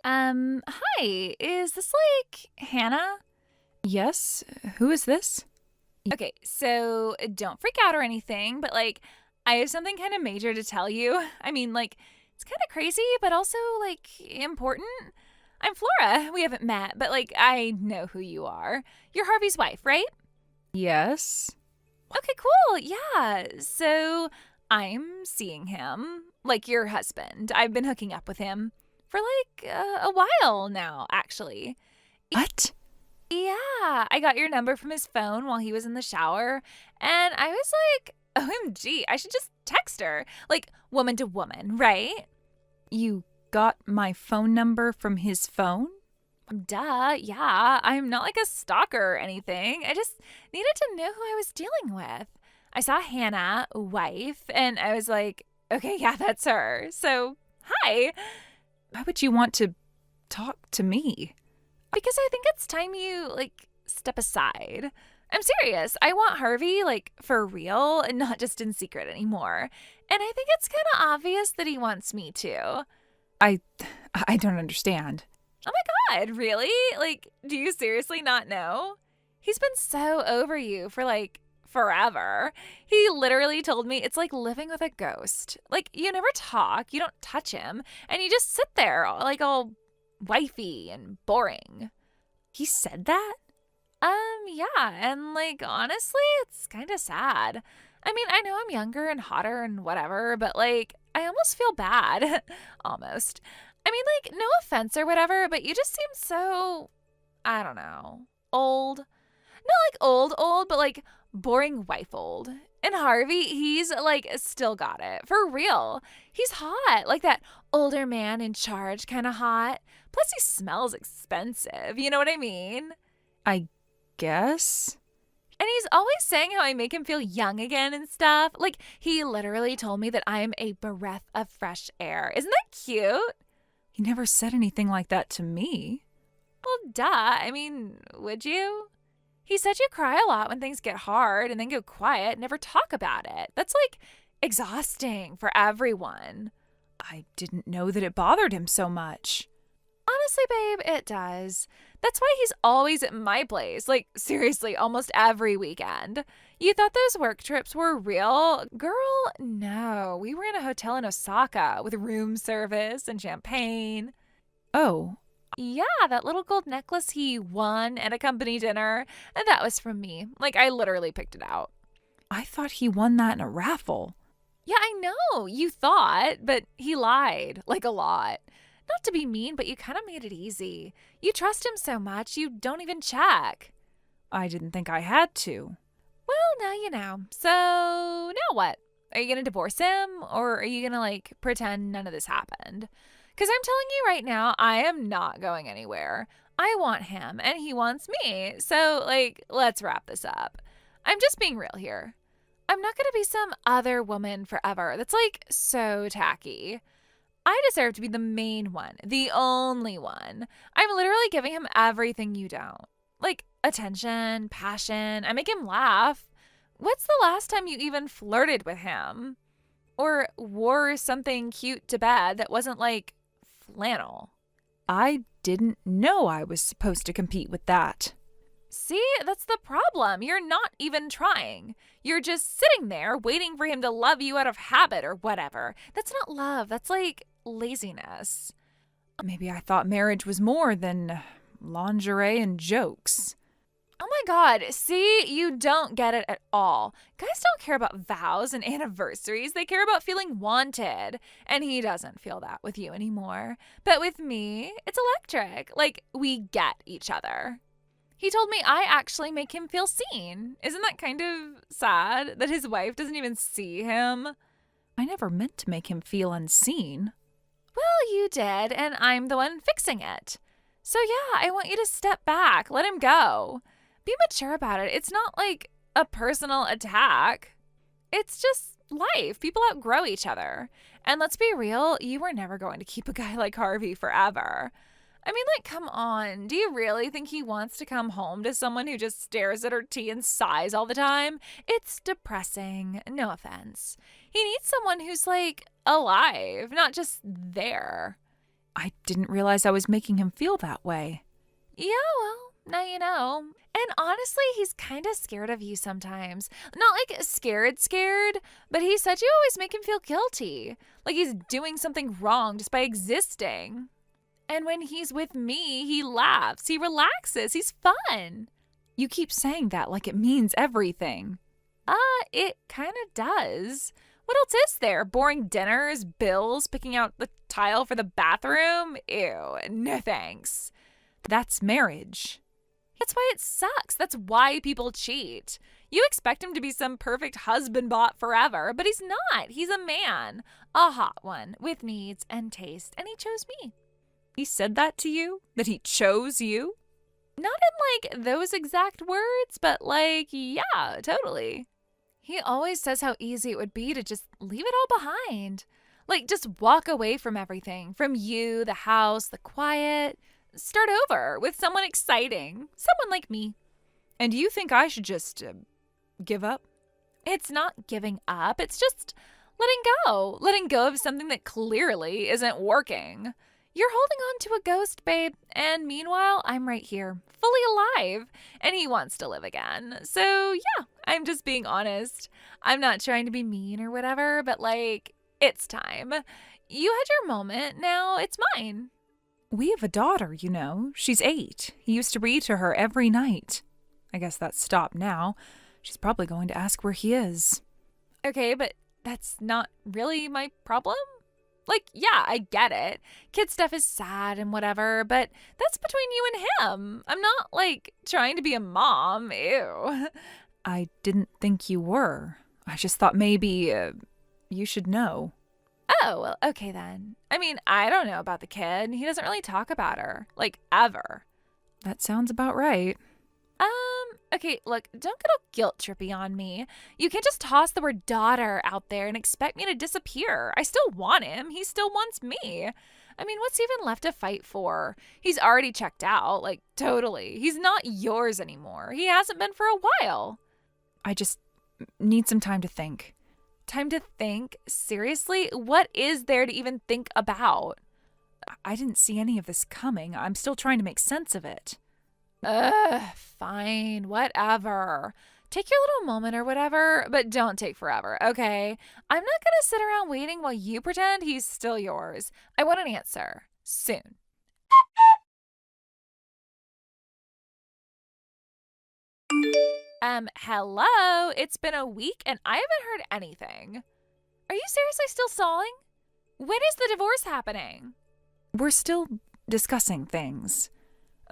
Hi, is this like Hannah? Yes, who is this? Okay, so don't freak out or anything, but I have something kind of major to tell you. I mean, it's kind of crazy, but also important. I'm Flora. We haven't met, but I know who you are. You're Harvey's wife, right? Yes. Okay, cool. Yeah. So I'm seeing him, like your husband. I've been hooking up with him for a while now, actually. What? Yeah, I got your number from his phone while he was in the shower, and I was like, OMG, I should just text her. Like, woman to woman, right? You got my phone number from his phone? Duh, yeah. I'm not like a stalker or anything. I just needed to know who I was dealing with. I saw Hannah, wife, and I was like, okay, yeah, that's her. So, hi. Why would you want to talk to me? Because I think it's time you, step aside. I'm serious. I want Harvey, for real and not just in secret anymore. And I think it's kind of obvious that he wants me to. I I don't understand. Oh my God, really? Do you seriously not know? He's been so over you for forever. He literally told me it's like living with a ghost. You never talk, you don't touch him, and you just sit there all wifey and boring. He said that? Yeah, and honestly, it's kind of sad. I mean, I know I'm younger and hotter and whatever, but I almost feel bad. Almost. I mean, no offense or whatever, but you just seem so, I don't know, old. Not old, but boring wife old. And Harvey, he's still got it. For real. He's hot. Like that older man in charge kind of hot. Plus, he smells expensive. You know what I mean? I guess. And he's always saying how I make him feel young again and stuff. He literally told me that I'm a breath of fresh air. Isn't that cute? He never said anything like that to me. Well, duh. I mean, would you? He said you cry a lot when things get hard and then go quiet, never talk about it. That's exhausting for everyone. I didn't know that it bothered him so much. Honestly, babe, it does. That's why he's always at my place. Seriously, almost every weekend. You thought those work trips were real? Girl, no. We were in a hotel in Osaka with room service and champagne. Oh, Yeah, that little gold necklace he won at a company dinner. And that was from me. I literally picked it out. I thought he won that in a raffle. Yeah, I know. You thought, but he lied. A lot. Not to be mean, but you kind of made it easy. You trust him so much, you don't even check. I didn't think I had to. Well, now you know. So, now what? Are you going to divorce him? Or are you going to, pretend none of this happened? Because I'm telling you right now, I am not going anywhere. I want him, and he wants me. So, let's wrap this up. I'm just being real here. I'm not going to be some other woman forever. That's, so tacky. I deserve to be the main one, the only one. I'm literally giving him everything you don't. Attention, passion. I make him laugh. What's the last time you even flirted with him? Or wore something cute to bed that wasn't flannel? I didn't know I was supposed to compete with that. See, that's the problem. You're not even trying. You're just sitting there waiting for him to love you out of habit or whatever. That's not love. That's laziness. Maybe I thought marriage was more than lingerie and jokes. Oh my God, see, you don't get it at all. Guys don't care about vows and anniversaries. They care about feeling wanted. And he doesn't feel that with you anymore. But with me, it's electric. We get each other. He told me I actually make him feel seen. Isn't that kind of sad that his wife doesn't even see him? I never meant to make him feel unseen. Well, you did, and I'm the one fixing it. So yeah, I want you to step back. Let him go. Be mature about it. It's not a personal attack. It's just life. People outgrow each other. And let's be real, you were never going to keep a guy like Harvey forever. I mean, come on. Do you really think he wants to come home to someone who just stares at her tea and sighs all the time? It's depressing. No offense. He needs someone who's alive, not just there. I didn't realize I was making him feel that way. Yeah, well, now you know. And honestly, he's kind of scared of you sometimes. Not like scared, but he said you always make him feel guilty. Like he's doing something wrong just by existing. And when he's with me, he laughs, he relaxes, he's fun. You keep saying that like it means everything. It kind of does. What else is there? Boring dinners, bills, picking out the tile for the bathroom? Ew, no thanks. That's marriage. That's why it sucks. That's why people cheat. You expect him to be some perfect husband bot forever, but he's not. He's a man, a hot one with needs and taste, and he chose me. He said that to you? That he chose you? Not in like those exact words, but like, yeah, totally. He always says how easy it would be to just leave it all behind. Like, just walk away from everything, from you, the house, the quiet. Start over with someone exciting, someone like me. And you think I should just give up? It's not giving up. It's just letting go of something that clearly isn't working. You're holding on to a ghost, babe, and meanwhile, I'm right here, fully alive, and he wants to live again. So, yeah, I'm just being honest. I'm not trying to be mean or whatever, but like, it's time. You had your moment, now it's mine. We have a daughter, you know. She's 8. He used to read to her every night. I guess that's stopped now. She's probably going to ask where he is. Okay, but that's not really my problem. Like, yeah, I get it. Kid stuff is sad and whatever, but that's between you and him. I'm not, like, trying to be a mom. Ew. I didn't think you were. I just thought maybe you should know. Oh, well, okay then. I mean, I don't know about the kid. He doesn't really talk about her. Like, ever. That sounds about right. Okay, look, don't get all guilt trippy on me. You can't just toss the word daughter out there and expect me to disappear. I still want him. He still wants me. I mean, what's even left to fight for? He's already checked out, like, totally. He's not yours anymore. He hasn't been for a while. I just need some time to think. Time to think? Seriously? What is there to even think about? I didn't see any of this coming. I'm still trying to make sense of it. Fine, whatever. Take your little moment or whatever, but don't take forever, okay? I'm not gonna sit around waiting while you pretend he's still yours. I want an answer. Soon. Hello? It's been a week and I haven't heard anything. Are you seriously still stalling? When is the divorce happening? We're still discussing things.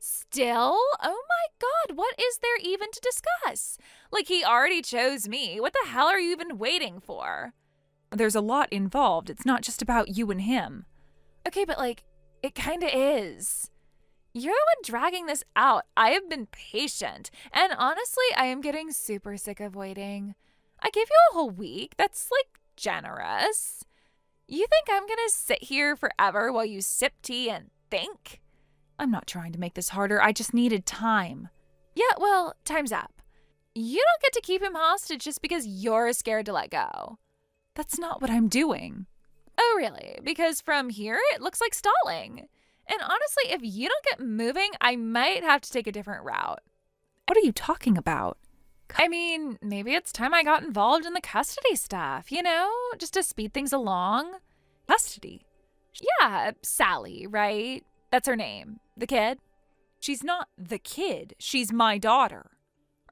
Still? Oh my God, what is there even to discuss? Like, he already chose me. What the hell are you even waiting for? There's a lot involved. It's not just about you and him. Okay, but like, it kinda is. You're the one dragging this out. I have been patient. And honestly, I am getting super sick of waiting. I gave you a whole week. That's like generous. You think I'm gonna sit here forever while you sip tea and think? I'm not trying to make this harder. I just needed time. Yeah, well, time's up. You don't get to keep him hostage just because you're scared to let go. That's not what I'm doing. Oh, really? Because from here, it looks like stalling. And honestly, if you don't get moving, I might have to take a different route. What are you talking about? I mean, maybe it's time I got involved in the custody stuff, you know, just to speed things along. Custody? Yeah, Sally, right? That's her name. The kid? She's not the kid. She's my daughter.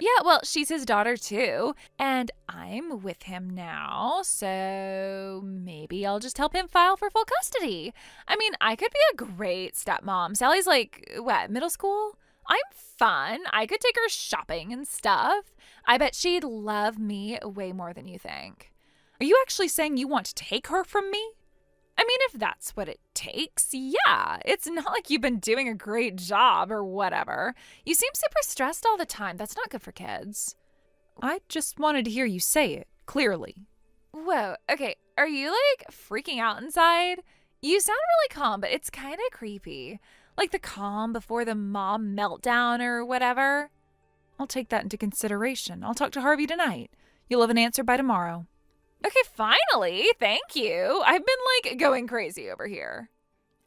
Yeah, well, she's his daughter too. And I'm with him now, so maybe I'll just help him file for full custody. I mean, I could be a great stepmom. Sally's like, what, middle school? I'm fun. I could take her shopping and stuff. I bet she'd love me way more than you think. Are you actually saying you want to take her from me? I mean, if that's what it takes, yeah. It's not like you've been doing a great job or whatever. You seem super stressed all the time. That's not good for kids. I just wanted to hear you say it, clearly. Whoa, okay. Are you, like, freaking out inside? You sound really calm, but it's kind of creepy. Like the calm before the mom meltdown or whatever. I'll take that into consideration. I'll talk to Harvey tonight. You'll have an answer by tomorrow. Okay, finally. Thank you. I've been, like, going crazy over here.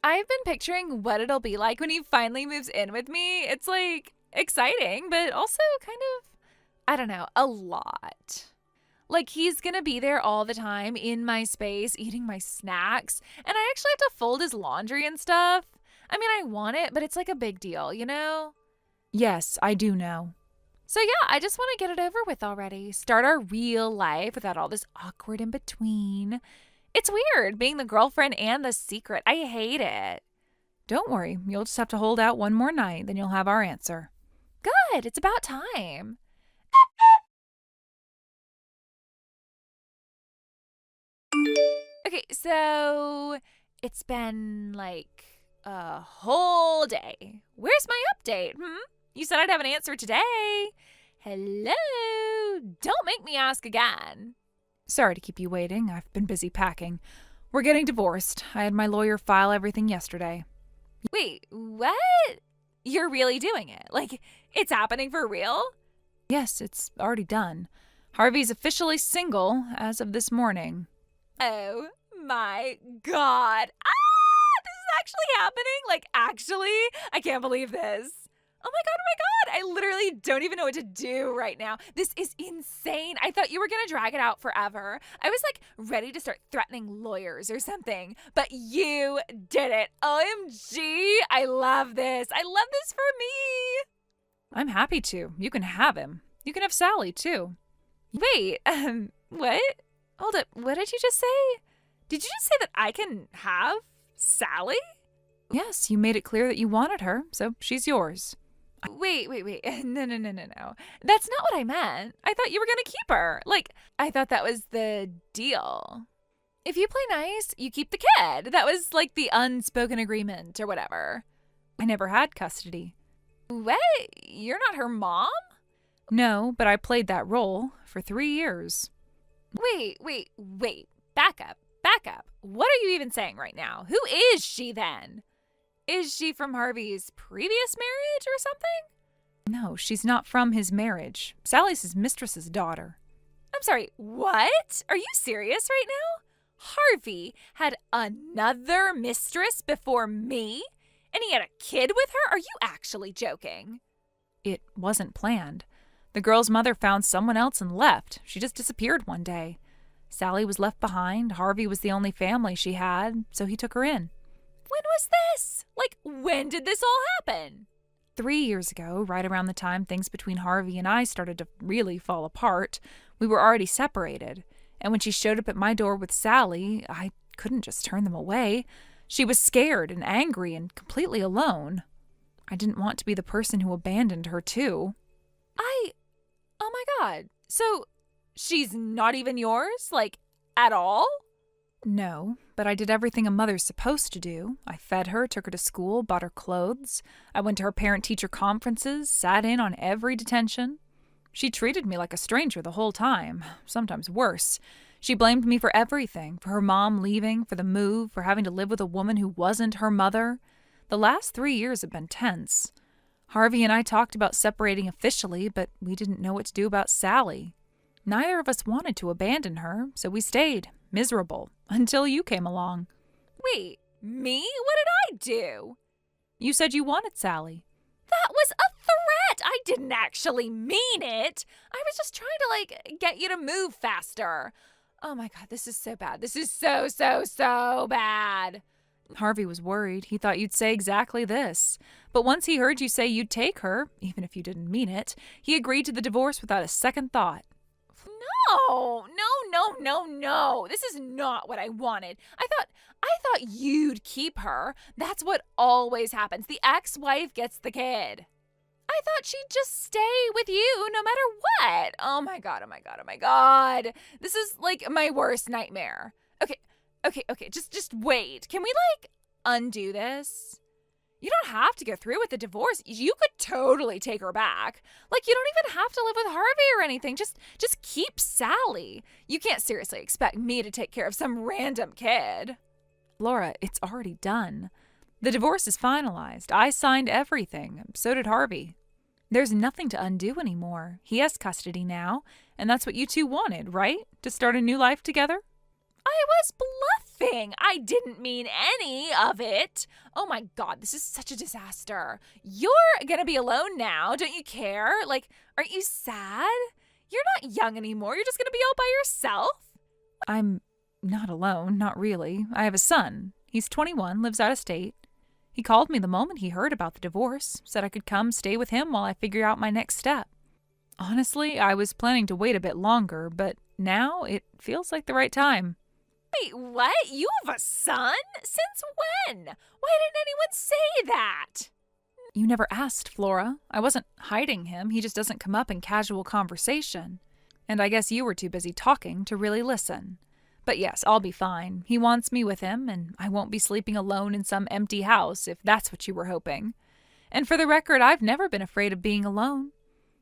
I've been picturing what it'll be like when he finally moves in with me. It's like exciting, but also kind of, I don't know, a lot. Like he's gonna be there all the time in my space, eating my snacks, and I actually have to fold his laundry and stuff. I mean, I want it, but it's like a big deal, you know? Yes, I do know. So yeah, I just want to get it over with already. Start our real life without all this awkward in between. It's weird being the girlfriend and the secret. I hate it. Don't worry, you'll just have to hold out one more night, then you'll have our answer. Good, it's about time. Okay, so it's been like a whole day. Where's my update? You said I'd have an answer today. Hello? Don't make me ask again. Sorry to keep you waiting. I've been busy packing. We're getting divorced. I had my lawyer file everything yesterday. Wait, what? You're really doing it? Like, it's happening for real? Yes, it's already done. Harvey's officially single as of this morning. Oh my God. This is actually happening? Like, actually? I can't believe this. Oh my God, I literally don't even know what to do right now. This is insane. I thought you were going to drag it out forever. I was like ready to start threatening lawyers or something, but you did it. OMG, I love this. I love this for me. I'm happy to. You can have him. You can have Sally, too. Wait, what? Hold up, what did you just say? Did you just say that I can have Sally? Yes, you made it clear that you wanted her, so she's yours. Wait. No. That's not what I meant. I thought you were going to keep her. Like, I thought that was the deal. If you play nice, you keep the kid. That was like the unspoken agreement or whatever. I never had custody. What? You're not her mom? No, but I played that role for 3 years. Wait. Back up. What are you even saying right now? Who is she then? Is she from Harvey's previous marriage or something? No, she's not from his marriage. Sally's his mistress's daughter. I'm sorry, what? Are you serious right now? Harvey had another mistress before me? And he had a kid with her? Are you actually joking? It wasn't planned. The girl's mother found someone else and left. She just disappeared one day. Sally was left behind. Harvey was the only family she had, so he took her in. When was this? Like, when did this all happen? 3 years ago, right around the time things between Harvey and I started to really fall apart. We were already separated. And when she showed up at my door with Sally, I couldn't just turn them away. She was scared and angry and completely alone. I didn't want to be the person who abandoned her, too. Oh my God. So, she's not even yours? Like, at all? No, but I did everything a mother's supposed to do. I fed her, took her to school, bought her clothes. I went to her parent-teacher conferences, sat in on every detention. She treated me like a stranger the whole time, sometimes worse. She blamed me for everything, for her mom leaving, for the move, for having to live with a woman who wasn't her mother. The last 3 years have been tense. Harvey and I talked about separating officially, but we didn't know what to do about Sally. Neither of us wanted to abandon her, so we stayed, miserable, until you came along. Wait, me? What did I do? You said you wanted Sally. That was a threat! I didn't actually mean it! I was just trying to, get you to move faster. Oh my God, this is so bad. This is so bad. Harvey was worried. He thought you'd say exactly this. But once he heard you say you'd take her, even if you didn't mean it, he agreed to the divorce without a second thought. No. This is not what I wanted. I thought you'd keep her. That's what always happens. The ex-wife gets the kid. I thought she'd just stay with you no matter what. Oh my God. This is like my worst nightmare. Okay. Just wait. Can we undo this? You don't have to go through with the divorce. You could totally take her back. You don't even have to live with Harvey or anything. Just keep Sally. You can't seriously expect me to take care of some random kid. Laura, it's already done. The divorce is finalized. I signed everything. So did Harvey. There's nothing to undo anymore. He has custody now, and that's what you two wanted, right? To start a new life together? I was laughing. I didn't mean any of it. Oh my God, this is such a disaster. You're gonna be alone now. Don't you care? Like, aren't you sad? You're not young anymore. You're just gonna be all by yourself. I'm not alone, not really. I have a son. He's 21, lives out of state. He called me the moment he heard about the divorce, said I could come stay with him while I figure out my next step. Honestly, I was planning to wait a bit longer, but now it feels like the right time. Wait, what? You have a son? Since when? Why didn't anyone say that? You never asked, Flora. I wasn't hiding him. He just doesn't come up in casual conversation. And I guess you were too busy talking to really listen. But yes, I'll be fine. He wants me with him, and I won't be sleeping alone in some empty house if that's what you were hoping. And for the record, I've never been afraid of being alone.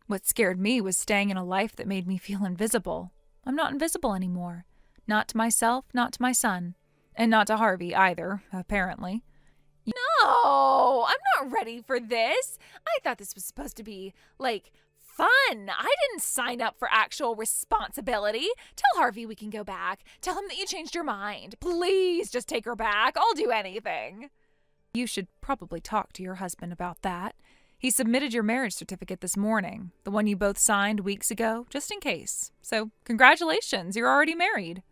What scared me was staying in a life that made me feel invisible. I'm not invisible anymore. Not to myself, not to my son. And not to Harvey either, apparently. No, I'm not ready for this. I thought this was supposed to be, like, fun. I didn't sign up for actual responsibility. Tell Harvey we can go back. Tell him that you changed your mind. Please just take her back. I'll do anything. You should probably talk to your husband about that. He submitted your marriage certificate this morning, the one you both signed weeks ago, just in case. So, congratulations, you're already married.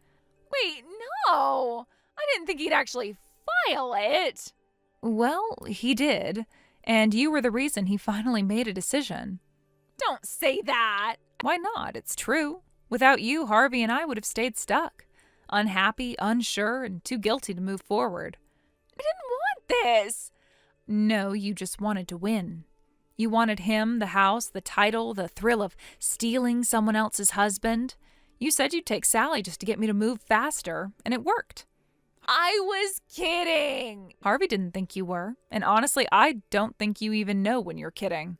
Wait, no. I didn't think he'd actually file it. Well, he did, and you were the reason he finally made a decision. Don't say that. Why not? It's true. Without you, Harvey and I would have stayed stuck. Unhappy, unsure, and too guilty to move forward. I didn't want this. No, you just wanted to win. You wanted him, the house, the title, the thrill of stealing someone else's husband. You said you'd take Sally just to get me to move faster, and it worked. I was kidding. Harvey didn't think you were, and honestly, I don't think you even know when you're kidding.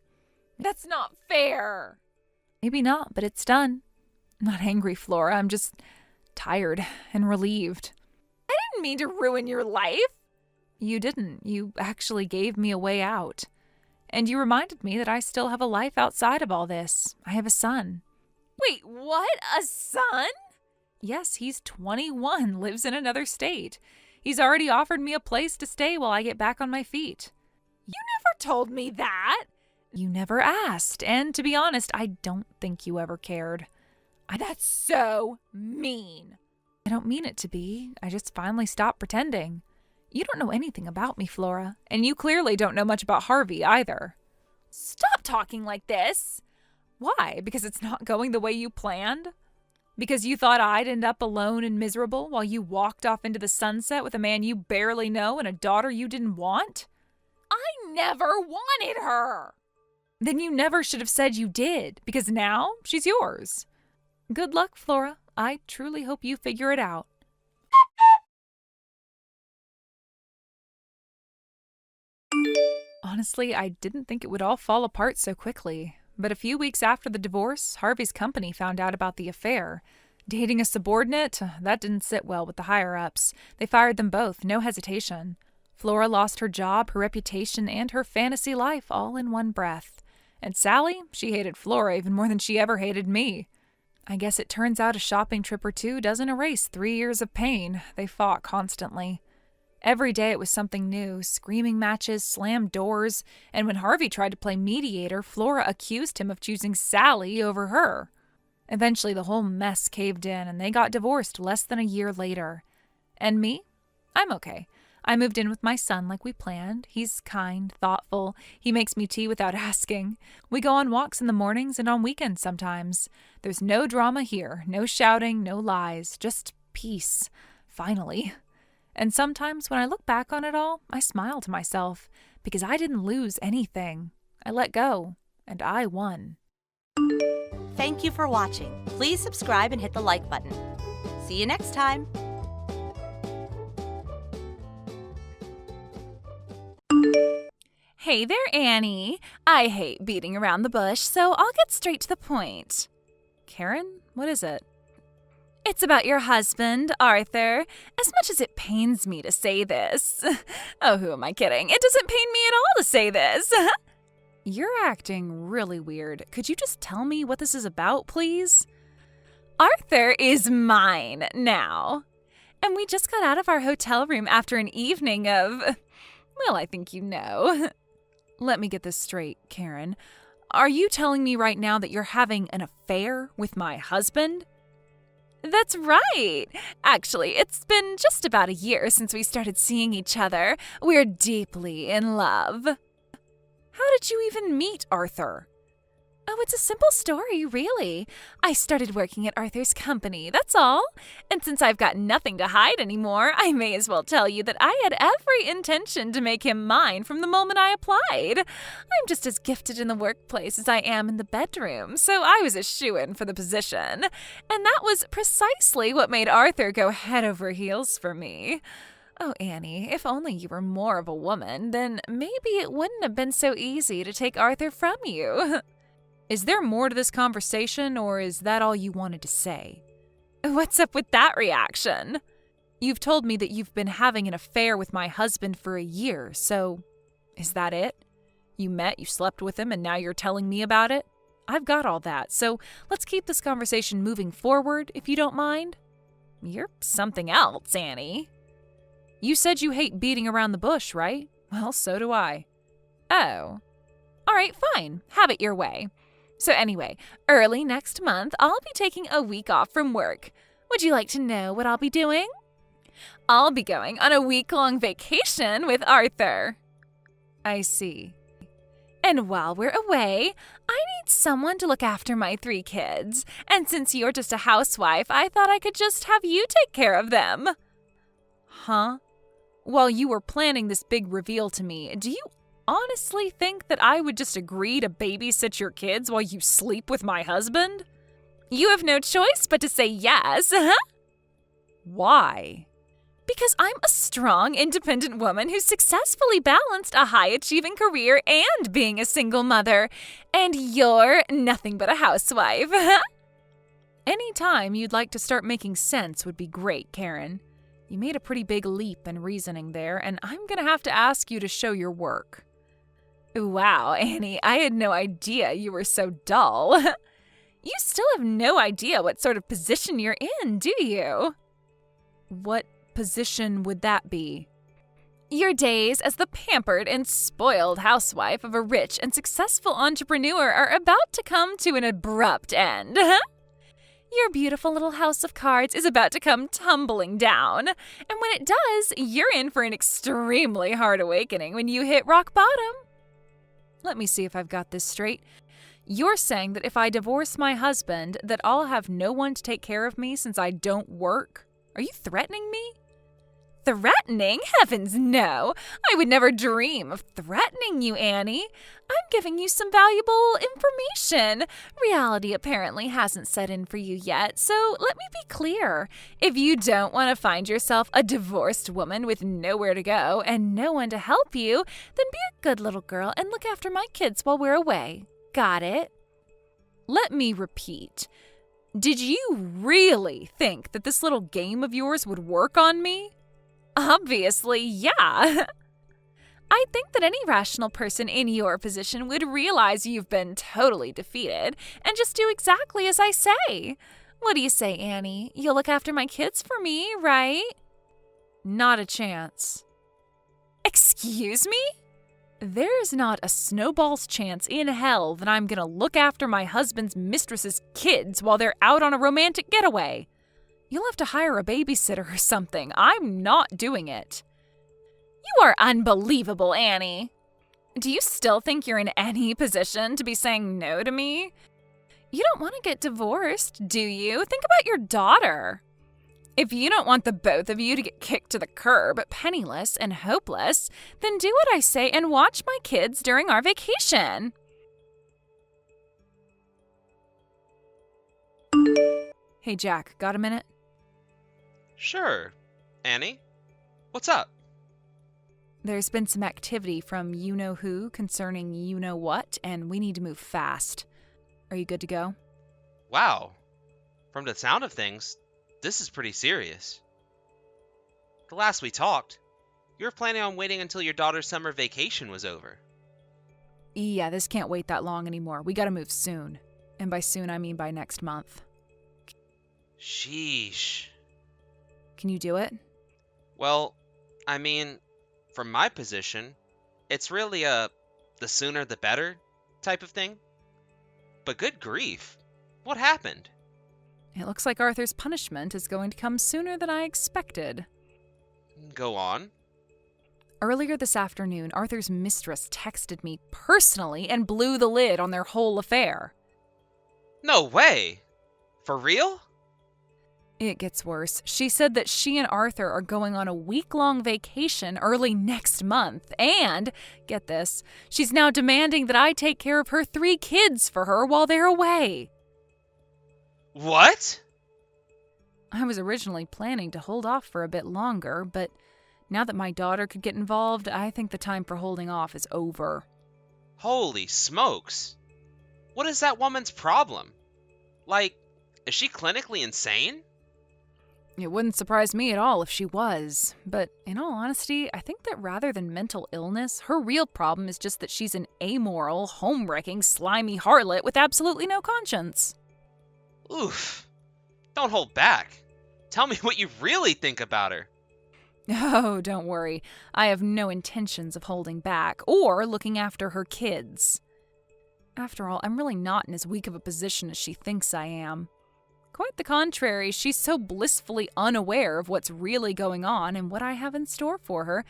That's not fair. Maybe not, but it's done. I'm not angry, Flora. I'm just tired and relieved. I didn't mean to ruin your life. You didn't. You actually gave me a way out. And you reminded me that I still have a life outside of all this. I have a son. Wait, what? A son? Yes, he's 21, lives in another state. He's already offered me a place to stay while I get back on my feet. You never told me that. You never asked, and to be honest, I don't think you ever cared. That's so mean. I don't mean it to be. I just finally stopped pretending. You don't know anything about me, Flora, and you clearly don't know much about Harvey either. Stop talking like this. Why? Because it's not going the way you planned? Because you thought I'd end up alone and miserable while you walked off into the sunset with a man you barely know and a daughter you didn't want? I never wanted her. Then you never should have said you did, because now she's yours. Good luck, Flora. I truly hope you figure it out. Honestly, I didn't think it would all fall apart so quickly. But a few weeks after the divorce, Harvey's company found out about the affair. Dating a subordinate? That didn't sit well with the higher-ups. They fired them both, no hesitation. Flora lost her job, her reputation, and her fantasy life all in one breath. And Sally? She hated Flora even more than she ever hated me. I guess it turns out a shopping trip or two doesn't erase 3 years of pain. They fought constantly. Every day it was something new, screaming matches, slammed doors, and when Harvey tried to play mediator, Flora accused him of choosing Sally over her. Eventually the whole mess caved in and they got divorced less than a year later. And me? I'm okay. I moved in with my son like we planned. He's kind, thoughtful. He makes me tea without asking. We go on walks in the mornings and on weekends sometimes. There's no drama here, no shouting, no lies, just peace. Finally. And sometimes when I look back on it all, I smile to myself because I didn't lose anything. I let go, and I won. Thank you for watching. Please subscribe and hit the like button. See you next time. Hey there, Annie. I hate beating around the bush, so I'll get straight to the point. Karen, what is it? It's about your husband, Arthur. As much as it pains me to say this. Oh, who am I kidding? It doesn't pain me at all to say this. You're acting really weird. Could you just tell me what this is about, please? Arthur is mine now. And we just got out of our hotel room after an evening of, well, I think you know. Let me get this straight, Karen. Are you telling me right now that you're having an affair with my husband? That's right. Actually, it's been just about a year since we started seeing each other. We're deeply in love. How did you even meet Arthur? Oh, it's a simple story, really. I started working at Arthur's company, that's all. And since I've got nothing to hide anymore, I may as well tell you that I had every intention to make him mine from the moment I applied. I'm just as gifted in the workplace as I am in the bedroom, so I was a shoo-in for the position. And that was precisely what made Arthur go head over heels for me. Oh, Annie, if only you were more of a woman, then maybe it wouldn't have been so easy to take Arthur from you. Is there more to this conversation, or is that all you wanted to say? What's up with that reaction? You've told me that you've been having an affair with my husband for a year, so is that it? You met, you slept with him, and now you're telling me about it? I've got all that, so let's keep this conversation moving forward, if you don't mind. You're something else, Annie. You said you hate beating around the bush, right? Well, so do I. Oh. All right, fine. Have it your way. So anyway, early next month, I'll be taking a week off from work. Would you like to know what I'll be doing? I'll be going on a week-long vacation with Arthur. I see. And while we're away, I need someone to look after my 3 kids. And since you're just a housewife, I thought I could just have you take care of them. Huh? While you were planning this big reveal to me, do you honestly think that I would just agree to babysit your kids while you sleep with my husband? You have no choice but to say yes. Why? Because I'm a strong, independent woman who successfully balanced a high-achieving career and being a single mother. And you're nothing but a housewife. Any time you'd like to start making sense would be great, Karen. You made a pretty big leap in reasoning there, and I'm going to have to ask you to show your work. Wow, Annie, I had no idea you were so dull. You still have no idea what sort of position you're in, do you? What position would that be? Your days as the pampered and spoiled housewife of a rich and successful entrepreneur are about to come to an abrupt end. Your beautiful little house of cards is about to come tumbling down. And when it does, you're in for an extremely hard awakening when you hit rock bottom. Let me see if I've got this straight. You're saying that if I divorce my husband, that I'll have no one to take care of me since I don't work? Are you threatening me? Threatening? Heavens, no. I would never dream of threatening you, Annie. I'm giving you some valuable information. Reality apparently hasn't set in for you yet, so let me be clear. If you don't want to find yourself a divorced woman with nowhere to go and no one to help you, then be a good little girl and look after my kids while we're away. Got it? Let me repeat. Did you really think that this little game of yours would work on me? Obviously, yeah. I think that any rational person in your position would realize you've been totally defeated and just do exactly as I say. What do you say, Annie? You'll look after my kids for me, right? Not a chance. Excuse me? There's not a snowball's chance in hell that I'm gonna look after my husband's mistress's kids while they're out on a romantic getaway. You'll have to hire a babysitter or something. I'm not doing it. You are unbelievable, Annie. Do you still think you're in any position to be saying no to me? You don't want to get divorced, do you? Think about your daughter. If you don't want the both of you to get kicked to the curb, penniless and hopeless, then do what I say and watch my kids during our vacation. Hey, Jack, got a minute? Sure. Annie? What's up? There's been some activity from you-know-who concerning you-know-what, and we need to move fast. Are you good to go? Wow. From the sound of things, this is pretty serious. The last we talked, you were planning on waiting until your daughter's summer vacation was over. Yeah, this can't wait that long anymore. We gotta move soon. And by soon, I mean by next month. Sheesh. Can you do it? Well, I mean, from my position, it's really a the sooner the better type of thing. But good grief, what happened? It looks like Arthur's punishment is going to come sooner than I expected. Go on. Earlier this afternoon, Arthur's mistress texted me personally and blew the lid on their whole affair. No way! For real? It gets worse. She said that she and Arthur are going on a week-long vacation early next month, and, get this, she's now demanding that I take care of her 3 kids for her while they're away. What? I was originally planning to hold off for a bit longer, but now that my daughter could get involved, I think the time for holding off is over. Holy smokes. What is that woman's problem? Like, is she clinically insane? It wouldn't surprise me at all if she was, but in all honesty, I think that rather than mental illness, her real problem is just that she's an amoral, home-wrecking, slimy harlot with absolutely no conscience. Oof. Don't hold back. Tell me what you really think about her. Oh, don't worry. I have no intentions of holding back or looking after her kids. After all, I'm really not in as weak of a position as she thinks I am. Quite the contrary, she's so blissfully unaware of what's really going on and what I have in store for her.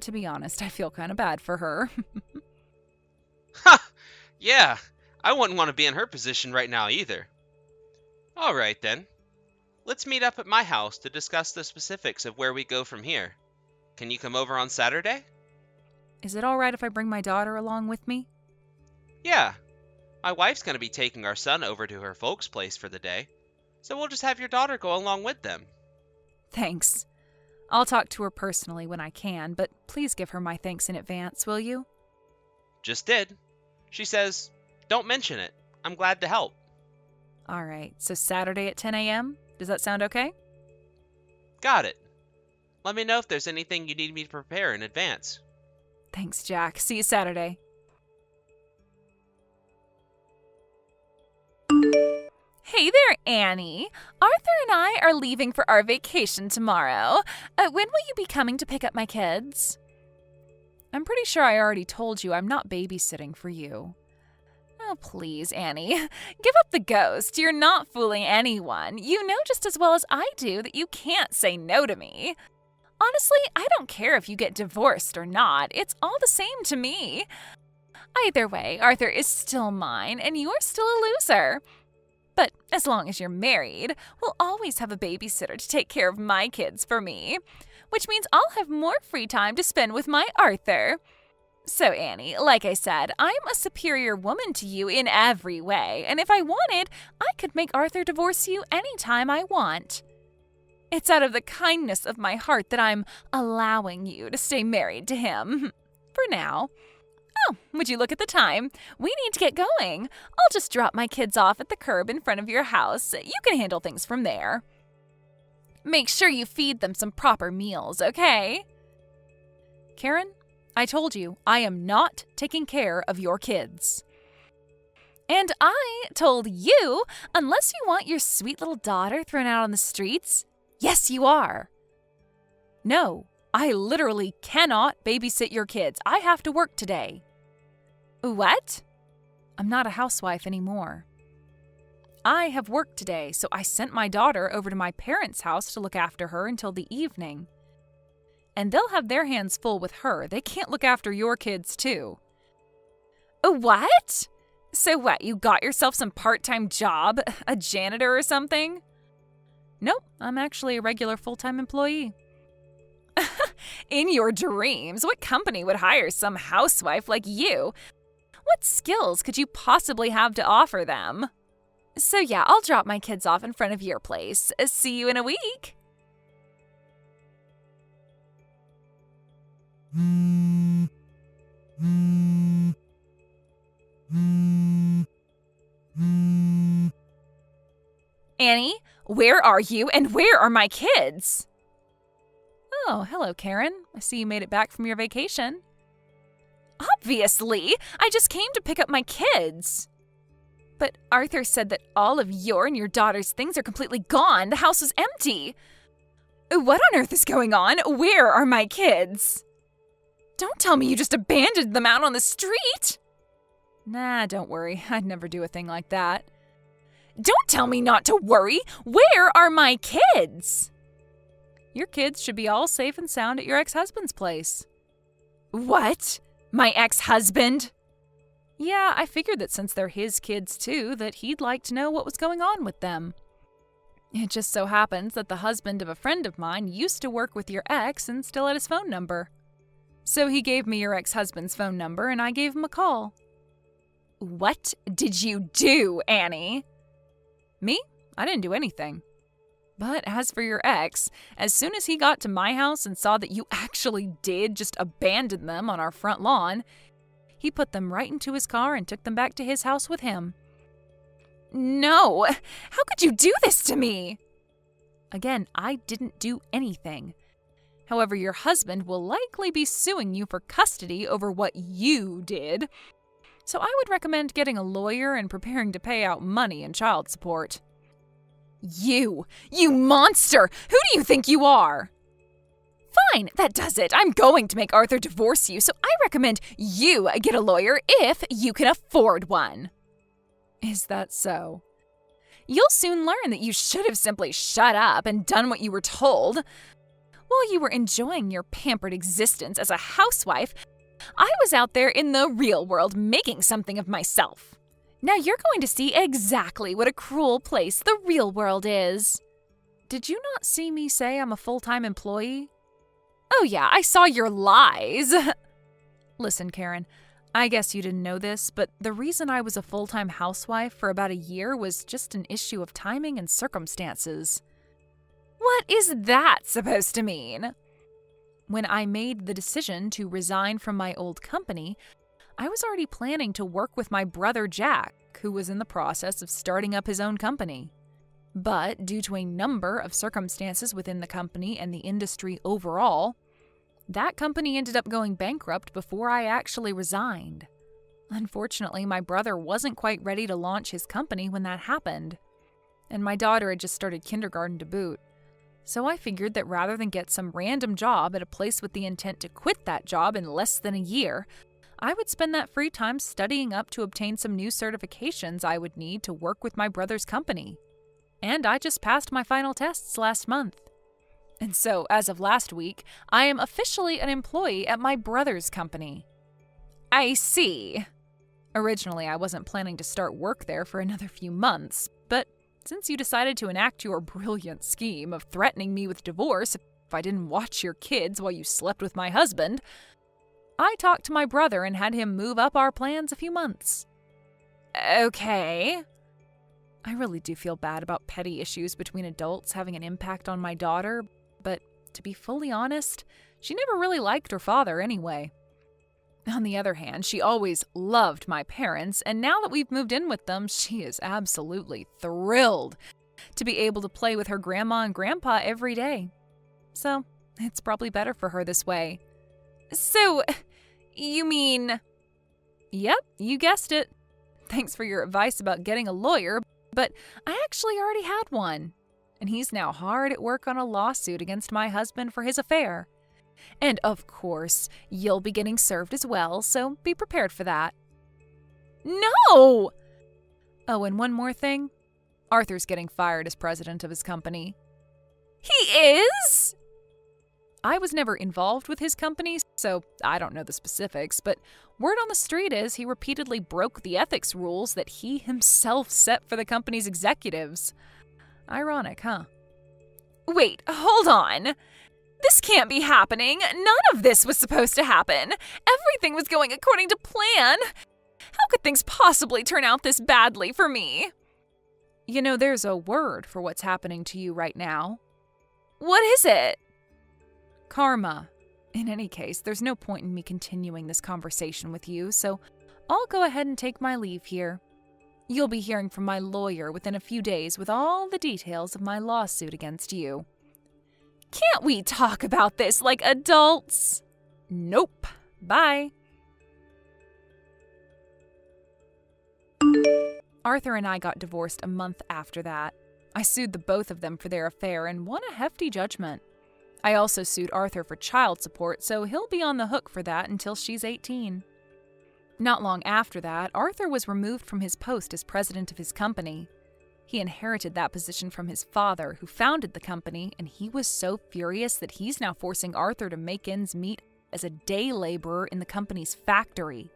To be honest, I feel kind of bad for her. Ha! Yeah, I wouldn't want to be in her position right now either. Alright then. Let's meet up at my house to discuss the specifics of where we go from here. Can you come over on Saturday? Is it all right if I bring my daughter along with me? Yeah. My wife's going to be taking our son over to her folks' place for the day, so we'll just have your daughter go along with them. Thanks. I'll talk to her personally when I can, but please give her my thanks in advance, will you? Just did. She says, don't mention it. I'm glad to help. All right, so Saturday at 10 a.m.? Does that sound okay? Got it. Let me know if there's anything you need me to prepare in advance. Thanks, Jack. See you Saturday. Hey there, Annie. Arthur and I are leaving for our vacation tomorrow. When will you be coming to pick up my kids? I'm pretty sure I already told you I'm not babysitting for you. Oh, please, Annie. Give up the ghost. You're not fooling anyone. You know just as well as I do that you can't say no to me. Honestly, I don't care if you get divorced or not. It's all the same to me. Either way, Arthur is still mine, and you're still a loser. But as long as you're married, we'll always have a babysitter to take care of my kids for me, which means I'll have more free time to spend with my Arthur. So, Annie, like I said, I'm a superior woman to you in every way, and if I wanted, I could make Arthur divorce you anytime I want. It's out of the kindness of my heart that I'm allowing you to stay married to him. For now. Oh, would you look at the time? We need to get going. I'll just drop my kids off at the curb in front of your house. You can handle things from there. Make sure you feed them some proper meals, okay? Karen, I told you, I am not taking care of your kids. And I told you, unless you want your sweet little daughter thrown out on the streets, yes, you are. No, I literally cannot babysit your kids. I have to work today. What? I'm not a housewife anymore. I have work today, so I sent my daughter over to my parents' house to look after her until the evening. And they'll have their hands full with her. They can't look after your kids, too. What? So what, you got yourself some part-time job? A janitor or something? Nope, I'm actually a regular full-time employee. In your dreams, what company would hire some housewife like you? What skills could you possibly have to offer them? So yeah, I'll drop my kids off in front of your place. See you in a week. Annie, where are you and where are my kids? Oh, hello, Karen. I see you made it back from your vacation. Obviously, I just came to pick up my kids. But Arthur said that all of your and your daughter's things are completely gone. The house is empty. What on earth is going on? Where are my kids? Don't tell me you just abandoned them out on the street! Nah, don't worry. I'd never do a thing like that. Don't tell me not to worry! Where are my kids? Your kids should be all safe and sound at your ex-husband's place. What? My ex-husband? Yeah, I figured that since they're his kids too, that he'd like to know what was going on with them. It just so happens that the husband of a friend of mine used to work with your ex and still had his phone number. So he gave me your ex-husband's phone number and I gave him a call. What did you do, Annie? Me? I didn't do anything. But as for your ex, as soon as he got to my house and saw that you actually did just abandon them on our front lawn, he put them right into his car and took them back to his house with him. No! How could you do this to me? Again, I didn't do anything. However, your husband will likely be suing you for custody over what you did. So I would recommend getting a lawyer and preparing to pay out money and child support. You monster! Who do you think you are? Fine, that does it. I'm going to make Arthur divorce you, so I recommend you get a lawyer if you can afford one. Is that so? You'll soon learn that you should have simply shut up and done what you were told. While you were enjoying your pampered existence as a housewife, I was out there in the real world making something of myself. Now you're going to see exactly what a cruel place the real world is. Did you not see me say I'm a full-time employee? Oh yeah, I saw your lies. Listen, Karen, I guess you didn't know this, but the reason I was a full-time housewife for about a year was just an issue of timing and circumstances. What is that supposed to mean? When I made the decision to resign from my old company, I was already planning to work with my brother Jack, who was in the process of starting up his own company. But due to a number of circumstances within the company and the industry overall, that company ended up going bankrupt before I actually resigned. Unfortunately, my brother wasn't quite ready to launch his company when that happened, and my daughter had just started kindergarten to boot. So I figured that rather than get some random job at a place with the intent to quit that job in less than a year, I would spend that free time studying up to obtain some new certifications I would need to work with my brother's company. And I just passed my final tests last month. And so, as of last week, I am officially an employee at my brother's company. I see. Originally, I wasn't planning to start work there for another few months, but since you decided to enact your brilliant scheme of threatening me with divorce if I didn't watch your kids while you slept with my husband, I talked to my brother and had him move up our plans a few months. Okay. I really do feel bad about petty issues between adults having an impact on my daughter, but to be fully honest, she never really liked her father anyway. On the other hand, she always loved my parents, and now that we've moved in with them, she is absolutely thrilled to be able to play with her grandma and grandpa every day. So, it's probably better for her this way. So, you mean... Yep, you guessed it. Thanks for your advice about getting a lawyer, but I actually already had one. And he's now hard at work on a lawsuit against my husband for his affair. And of course, you'll be getting served as well, so be prepared for that. No! Oh, and one more thing. Arthur's getting fired as president of his company. He is? I was never involved with his company, so I don't know the specifics, but word on the street is he repeatedly broke the ethics rules that he himself set for the company's executives. Ironic, huh? Wait, hold on. This can't be happening. None of this was supposed to happen. Everything was going according to plan. How could things possibly turn out this badly for me? You know, there's a word for what's happening to you right now. What is it? Karma. In any case, there's no point in me continuing this conversation with you, so I'll go ahead and take my leave here. You'll be hearing from my lawyer within a few days with all the details of my lawsuit against you. Can't we talk about this like adults? Nope. Bye. Arthur and I got divorced a month after that. I sued the both of them for their affair and won a hefty judgment. I also sued Arthur for child support, so he'll be on the hook for that until she's 18. Not long after that, Arthur was removed from his post as president of his company. He inherited that position from his father, who founded the company, and he was so furious that he's now forcing Arthur to make ends meet as a day laborer in the company's factory.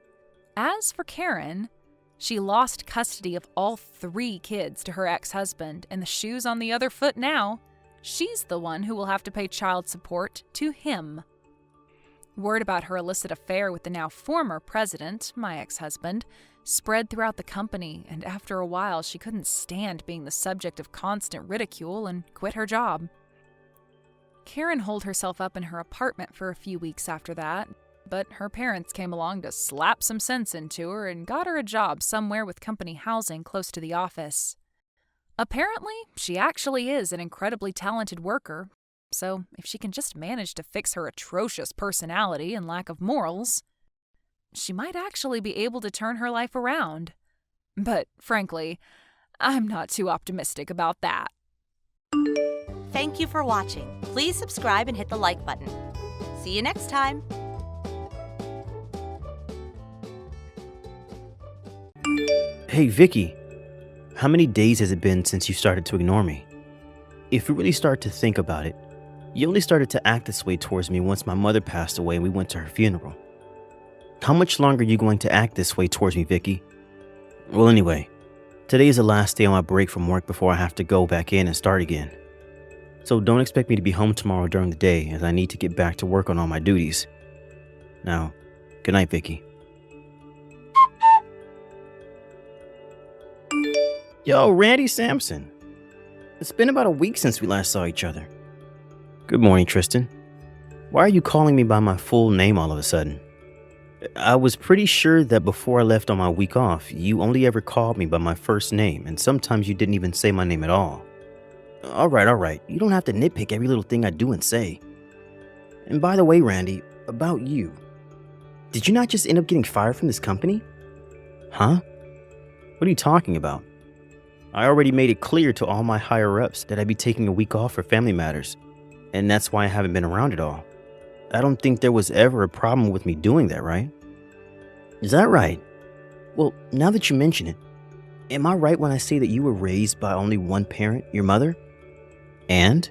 As for Karen, she lost custody of all 3 kids to her ex-husband, and the shoe's on the other foot now. She's the one who will have to pay child support to him. Word about her illicit affair with the now former president, my ex-husband, spread throughout the company, and after a while she couldn't stand being the subject of constant ridicule and quit her job. Karen holed herself up in her apartment for a few weeks after that, but her parents came along to slap some sense into her and got her a job somewhere with company housing close to the office. Apparently, she actually is an incredibly talented worker, so if she can just manage to fix her atrocious personality and lack of morals, she might actually be able to turn her life around. But frankly, I'm not too optimistic about that. Thank you for watching. Please subscribe and hit the like button. See you next time. Hey, Vicky. How many days has it been since you started to ignore me? If you really start to think about it, you only started to act this way towards me once my mother passed away and we went to her funeral. How much longer are you going to act this way towards me, Vicky? Well, anyway, today is the last day on my break from work before I have to go back in and start again. So don't expect me to be home tomorrow during the day, as I need to get back to work on all my duties. Now, good night, Vicky. Yo, Randy Sampson. It's been about a week since we last saw each other. Good morning, Tristan. Why are you calling me by my full name all of a sudden? I was pretty sure that before I left on my week off, you only ever called me by my first name, and sometimes you didn't even say my name at all. All right. You don't have to nitpick every little thing I do and say. And by the way, Randy, about you. Did you not just end up getting fired from this company? Huh? What are you talking about? I already made it clear to all my higher-ups that I'd be taking a week off for family matters, and that's why I haven't been around at all. I don't think there was ever a problem with me doing that, right? Is that right? Well, now that you mention it, am I right when I say that you were raised by only one parent, your mother? And?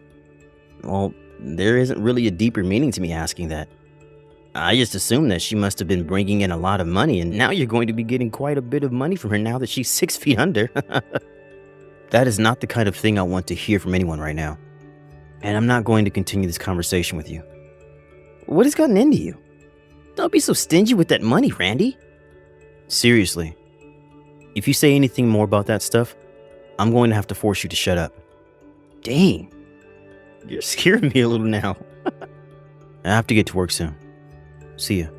Well, there isn't really a deeper meaning to me asking that. I just assumed that she must have been bringing in a lot of money, and now you're going to be getting quite a bit of money from her now that she's 6 feet under. That is not the kind of thing I want to hear from anyone right now. And I'm not going to continue this conversation with you. What has gotten into you? Don't be so stingy with that money, Randy. Seriously. If you say anything more about that stuff, I'm going to have to force you to shut up. Dang. You're scaring me a little now. I have to get to work soon. See ya.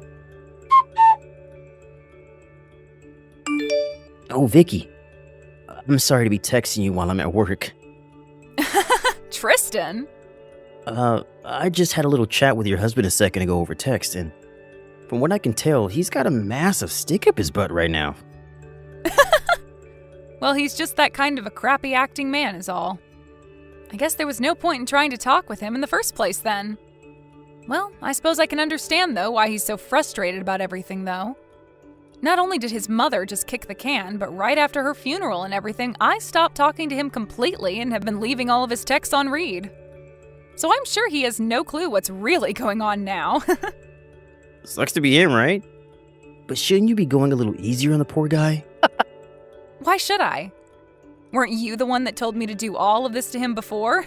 Oh, Vicky. I'm sorry to be texting you while I'm at work. Tristan? I just had a little chat with your husband a second ago over text, and from what I can tell, he's got a massive stick up his butt right now. Well, he's just that kind of a crappy acting man is all. I guess there was no point in trying to talk with him in the first place then. Well, I suppose I can understand, though, why he's so frustrated about everything, though. Not only did his mother just kick the can, but right after her funeral and everything, I stopped talking to him completely and have been leaving all of his texts on read. So I'm sure he has no clue what's really going on now. Sucks to be him, right? But shouldn't you be going a little easier on the poor guy? Why should I? Weren't you the one that told me to do all of this to him before?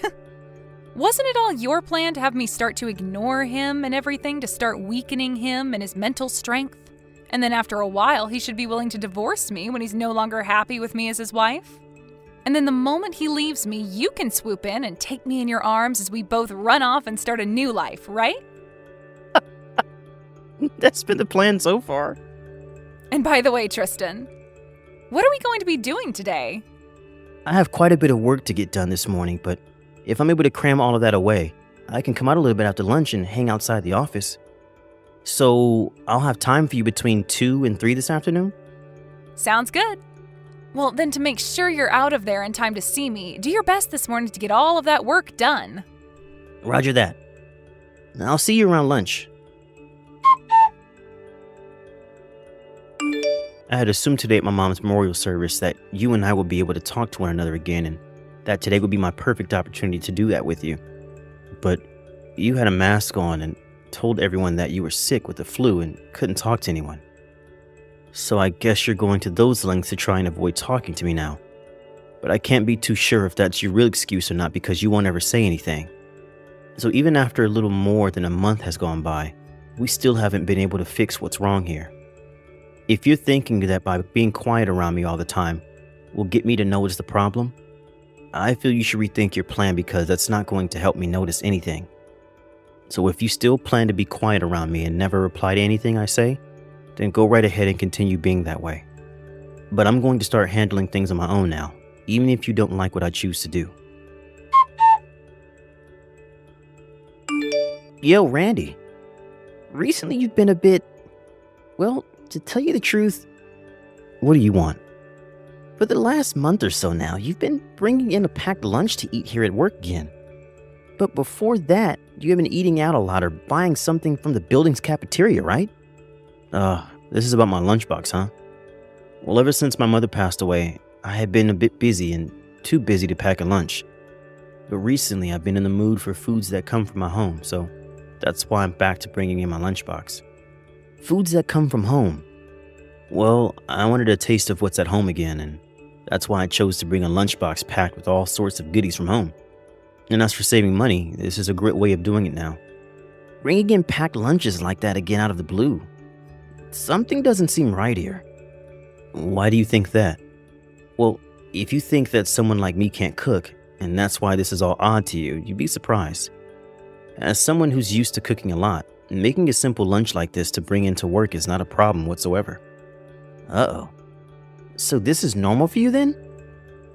Wasn't it all your plan to have me start to ignore him and everything, to start weakening him and his mental strength? And then after a while, he should be willing to divorce me when he's no longer happy with me as his wife? And then the moment he leaves me, you can swoop in and take me in your arms as we both run off and start a new life, right? That's been the plan so far. And by the way, Tristan, what are we going to be doing today? I have quite a bit of work to get done this morning, but if I'm able to cram all of that away, I can come out a little bit after lunch and hang outside the office. So I'll have time for you between 2 and 3 this afternoon? Sounds good. Well, then to make sure you're out of there in time to see me, do your best this morning to get all of that work done. Roger that. I'll see you around lunch. I had assumed today at my mom's memorial service that you and I would be able to talk to one another again, and that today would be my perfect opportunity to do that with you. But you had a mask on and told everyone that you were sick with the flu and couldn't talk to anyone. So I guess you're going to those lengths to try and avoid talking to me now. But I can't be too sure if that's your real excuse or not because you won't ever say anything. So even after a little more than a month has gone by, we still haven't been able to fix what's wrong here. If you're thinking that by being quiet around me all the time will get me to notice the problem, I feel you should rethink your plan because that's not going to help me notice anything. So if you still plan to be quiet around me and never reply to anything I say, then go right ahead and continue being that way. But I'm going to start handling things on my own now, even if you don't like what I choose to do. Yo, Randy. Recently you've been a bit, well, to tell you the truth, what do you want? For the last month or so now, you've been bringing in a packed lunch to eat here at work again. But before that, you have been eating out a lot or buying something from the building's cafeteria, right? This is about my lunchbox, huh? Well, ever since my mother passed away, I had been a bit busy and too busy to pack a lunch. But recently, I've been in the mood for foods that come from my home, so that's why I'm back to bringing in my lunchbox. Foods that come from home. Well, I wanted a taste of what's at home again, and that's why I chose to bring a lunchbox packed with all sorts of goodies from home. And as for saving money, this is a great way of doing it now. Bringing in packed lunches like that again out of the blue. Something doesn't seem right here. Why do you think that? Well, if you think that someone like me can't cook, and that's why this is all odd to you, you'd be surprised. As someone who's used to cooking a lot, making a simple lunch like this to bring into work is not a problem whatsoever. Uh-oh. So this is normal for you then?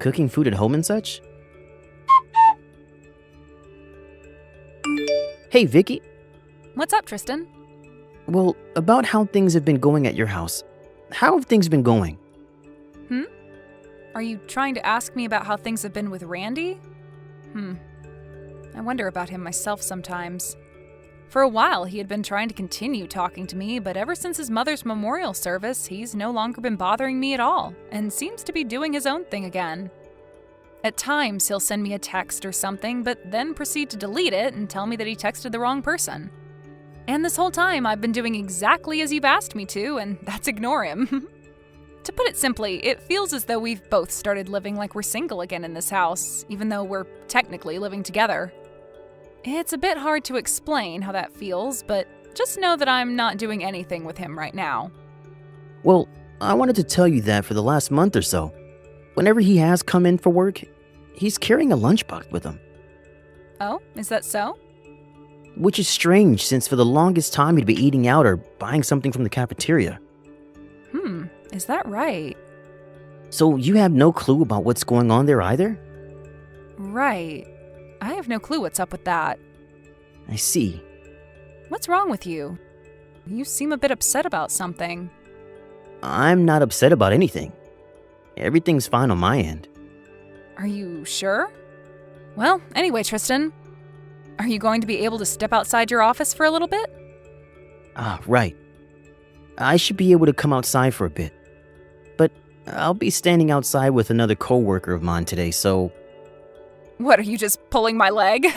Cooking food at home and such? Hey, Vicky. What's up, Tristan? Well, about how things have been going at your house. How have things been going? Are you trying to ask me about how things have been with Randy? I wonder about him myself sometimes. For a while, he had been trying to continue talking to me, but ever since his mother's memorial service, he's no longer been bothering me at all, and seems to be doing his own thing again. At times, he'll send me a text or something, but then proceed to delete it and tell me that he texted the wrong person. And this whole time, I've been doing exactly as you've asked me to, and that's ignore him. To put it simply, it feels as though we've both started living like we're single again in this house, even though we're technically living together. It's a bit hard to explain how that feels, but just know that I'm not doing anything with him right now. Well, I wanted to tell you that for the last month or so, whenever he has come in for work, he's carrying a lunchbox with him. Oh, is that so? Which is strange since for the longest time he'd be eating out or buying something from the cafeteria. Is that right? So you have no clue about what's going on there either? Right. I have no clue what's up with that. I see. What's wrong with you? You seem a bit upset about something. I'm not upset about anything. Everything's fine on my end. Are you sure? Well, anyway, Tristan, are you going to be able to step outside your office for a little bit? Right. I should be able to come outside for a bit. But I'll be standing outside with another coworker of mine today, so... What, are you just pulling my leg?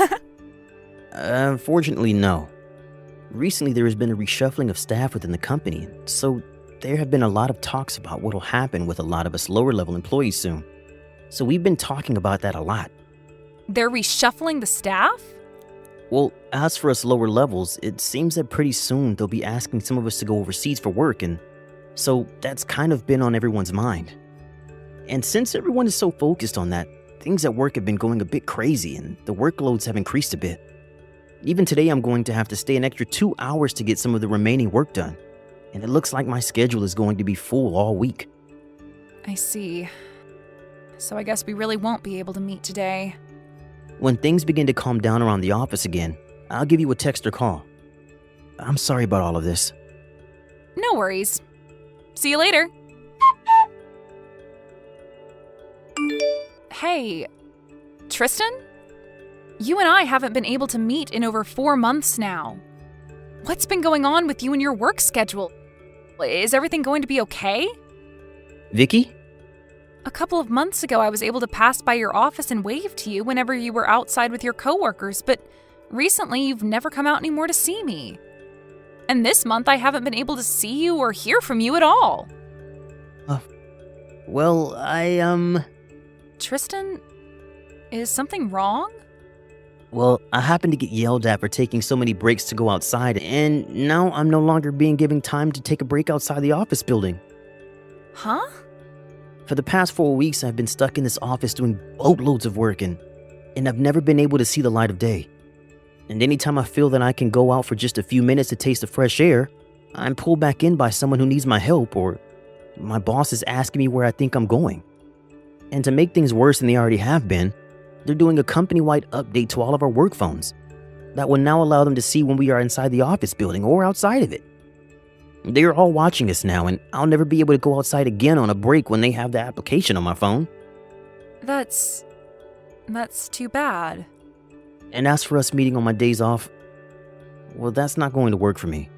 Unfortunately, no. Recently, there has been a reshuffling of staff within the company, so there have been a lot of talks about what will happen with a lot of us lower-level employees soon. So we've been talking about that a lot. They're reshuffling the staff? Well, as for us lower levels, it seems that pretty soon they'll be asking some of us to go overseas for work, and so that's kind of been on everyone's mind. And since everyone is so focused on that, things at work have been going a bit crazy and the workloads have increased a bit. Even today I'm going to have to stay an extra 2 hours to get some of the remaining work done. And it looks like my schedule is going to be full all week. I see. So I guess we really won't be able to meet today. When things begin to calm down around the office again, I'll give you a text or call. I'm sorry about all of this. No worries. See you later. Hey, Tristan? You and I haven't been able to meet in over 4 months now. What's been going on with you and your work schedule? Is everything going to be okay? Vicky? A couple of months ago, I was able to pass by your office and wave to you whenever you were outside with your coworkers, but recently you've never come out anymore to see me. And this month, I haven't been able to see you or hear from you at all. Well, Tristan, is something wrong? Well, I happened to get yelled at for taking so many breaks to go outside, and now I'm no longer being given time to take a break outside the office building. Huh? For the past 4 weeks, I've been stuck in this office doing boatloads of work, and I've never been able to see the light of day. And anytime I feel that I can go out for just a few minutes to taste the fresh air, I'm pulled back in by someone who needs my help, or my boss is asking me where I think I'm going. And to make things worse than they already have been, they're doing a company-wide update to all of our work phones that will now allow them to see when we are inside the office building or outside of it. They are all watching us now, and I'll never be able to go outside again on a break when they have the application on my phone. That's too bad. And as for us meeting on my days off, well, that's not going to work for me.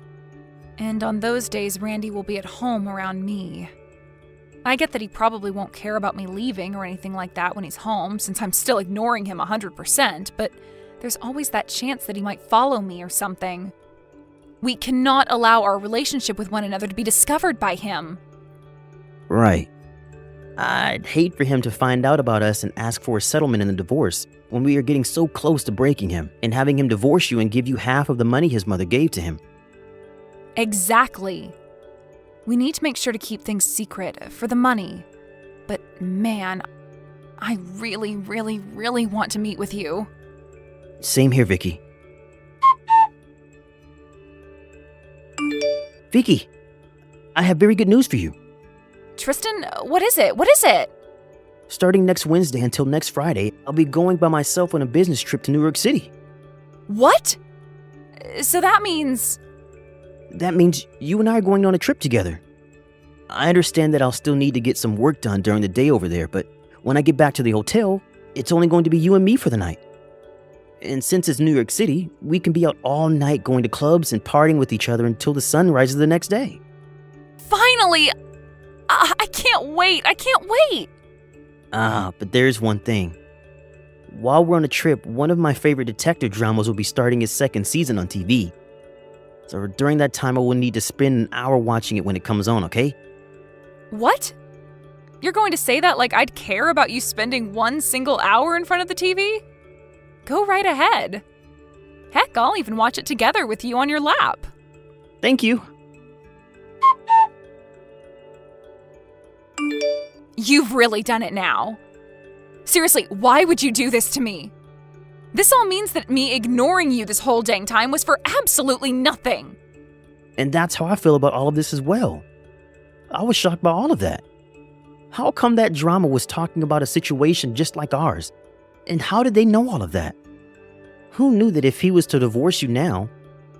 And on those days, Randy will be at home around me. I get that he probably won't care about me leaving or anything like that when he's home, since I'm still ignoring him 100%, but there's always that chance that he might follow me or something. We cannot allow our relationship with one another to be discovered by him. Right. I'd hate for him to find out about us and ask for a settlement in the divorce when we are getting so close to breaking him and having him divorce you and give you half of the money his mother gave to him. Exactly. We need to make sure to keep things secret for the money. But man, I really, really, really want to meet with you. Same here, Vicky. Vicky, I have very good news for you. Tristan, what is it? What is it? Starting next Wednesday until next Friday, I'll be going by myself on a business trip to New York City. What? So that means... That means you and I are going on a trip together. I understand that I'll still need to get some work done during the day over there, but when I get back to the hotel, it's only going to be you and me for the night. And since it's New York City, we can be out all night going to clubs and partying with each other until the sun rises the next day. Finally! I can't wait! I can't wait! But there's one thing. While we're on a trip, one of my favorite detective dramas will be starting its second season on TV. So during that time, I will need to spend an hour watching it when it comes on, okay? What? You're going to say that like I'd care about you spending 1 single hour in front of the TV? Go right ahead. Heck, I'll even watch it together with you on your lap. Thank you. You've really done it now. Seriously, why would you do this to me? This all means that me ignoring you this whole dang time was for absolutely nothing. And that's how I feel about all of this as well. I was shocked by all of that. How come that drama was talking about a situation just like ours? And how did they know all of that? Who knew that if he was to divorce you now,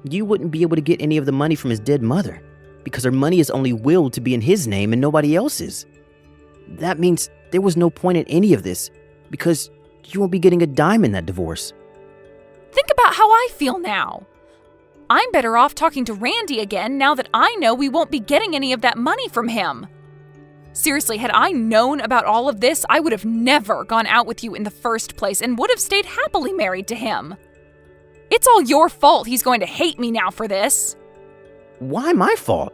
you wouldn't be able to get any of the money from his dead mother, because her money is only willed to be in his name and nobody else's? That means there was no point in any of this, because you won't be getting a dime in that divorce. Think about how I feel now. I'm better off talking to Randy again now that I know we won't be getting any of that money from him. Seriously, had I known about all of this, I would have never gone out with you in the first place and would have stayed happily married to him. It's all your fault he's going to hate me now for this. Why my fault?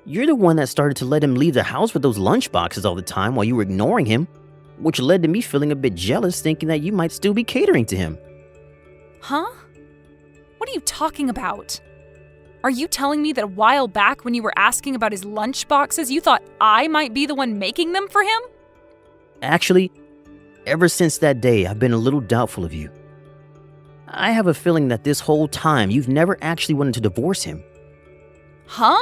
You're the one that started to let him leave the house with those lunch boxes all the time while you were ignoring him, which led to me feeling a bit jealous, thinking that you might still be catering to him. Huh? What are you talking about? Are you telling me that a while back when you were asking about his lunch boxes, you thought I might be the one making them for him? Actually, ever since that day, I've been a little doubtful of you. I have a feeling that this whole time you've never actually wanted to divorce him. Huh?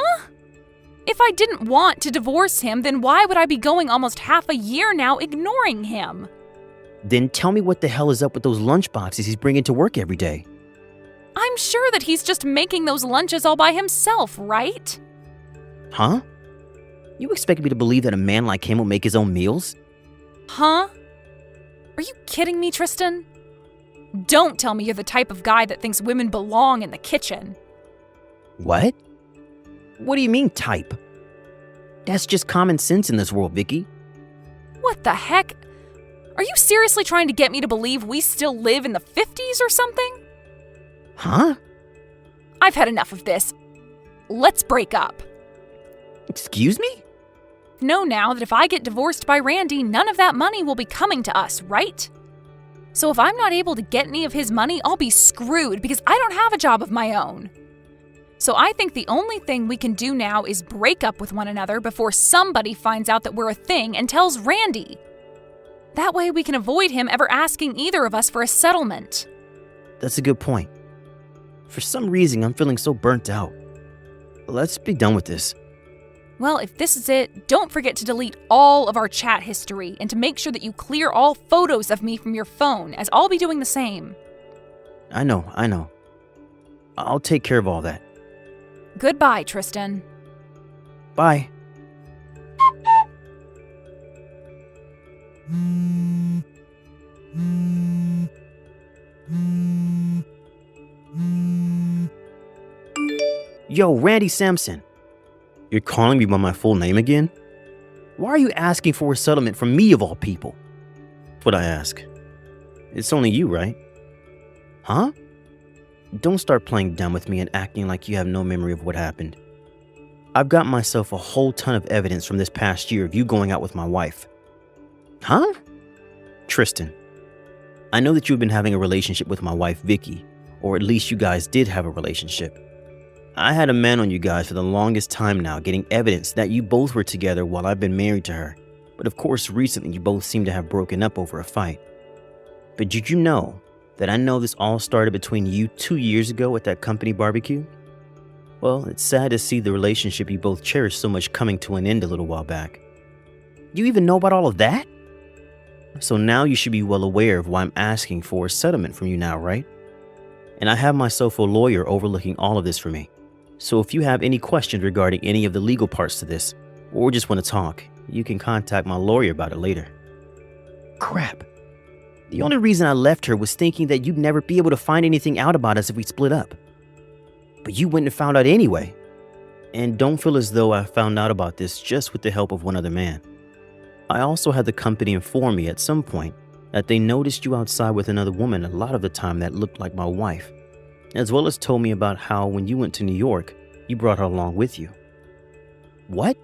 If I didn't want to divorce him, then why would I be going almost half a year now ignoring him? Then tell me what the hell is up with those lunch boxes he's bringing to work every day. I'm sure that he's just making those lunches all by himself, right? Huh? You expect me to believe that a man like him will make his own meals? Huh? Are you kidding me, Tristan? Don't tell me you're the type of guy that thinks women belong in the kitchen. What? What do you mean, type? That's just common sense in this world, Vicky. What the heck? Are you seriously trying to get me to believe we still live in the 50s or something? Huh? I've had enough of this. Let's break up. Excuse me? Know now that if I get divorced by Randy, none of that money will be coming to us, right? So if I'm not able to get any of his money, I'll be screwed because I don't have a job of my own. So I think the only thing we can do now is break up with one another before somebody finds out that we're a thing and tells Randy. That way we can avoid him ever asking either of us for a settlement. That's a good point. For some reason, I'm feeling so burnt out. Let's be done with this. Well, if this is it, don't forget to delete all of our chat history and to make sure that you clear all photos of me from your phone, as I'll be doing the same. I know. I'll take care of all that. Goodbye, Tristan. Bye. Yo, Randy Sampson. You're calling me by my full name again? Why are you asking for a settlement from me of all people? That's what I ask. It's only you, right? Huh? Don't start playing dumb with me and acting like you have no memory of what happened. I've got myself a whole ton of evidence from this past year of you going out with my wife. Huh? Tristan, I know that you've been having a relationship with my wife, Vicky, or at least you guys did have a relationship. I had a man on you guys for the longest time now, getting evidence that you both were together while I've been married to her. But of course, recently you both seem to have broken up over a fight. But did you know that I know this all started between you 2 years ago at that company barbecue? Well, it's sad to see the relationship you both cherished so much coming to an end a little while back. You even know about all of that? So now you should be well aware of why I'm asking for a settlement from you now, right? And I have myself a lawyer overlooking all of this for me. So if you have any questions regarding any of the legal parts to this, or just want to talk, you can contact my lawyer about it later. Crap. The only reason I left her was thinking that you'd never be able to find anything out about us if we split up. But you wouldn't have found out anyway. And don't feel as though I found out about this just with the help of one other man. I also had the company inform me at some point that they noticed you outside with another woman a lot of the time that looked like my wife, as well as told me about how when you went to New York, you brought her along with you. What?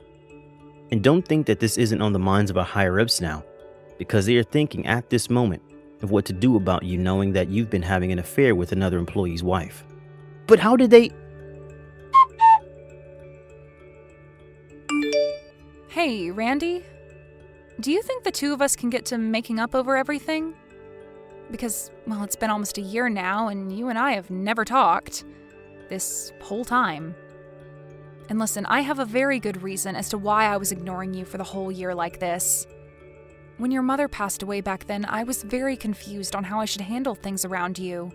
And don't think that this isn't on the minds of our higher-ups now, because they are thinking at this moment of what to do about you knowing that you've been having an affair with another employee's wife. But how did they... Hey, Randy? Do you think the two of us can get to making up over everything? Because, well, it's been almost a year now, and you and I have never talked. This whole time. And listen, I have a very good reason as to why I was ignoring you for the whole year like this. When your mother passed away back then, I was very confused on how I should handle things around you.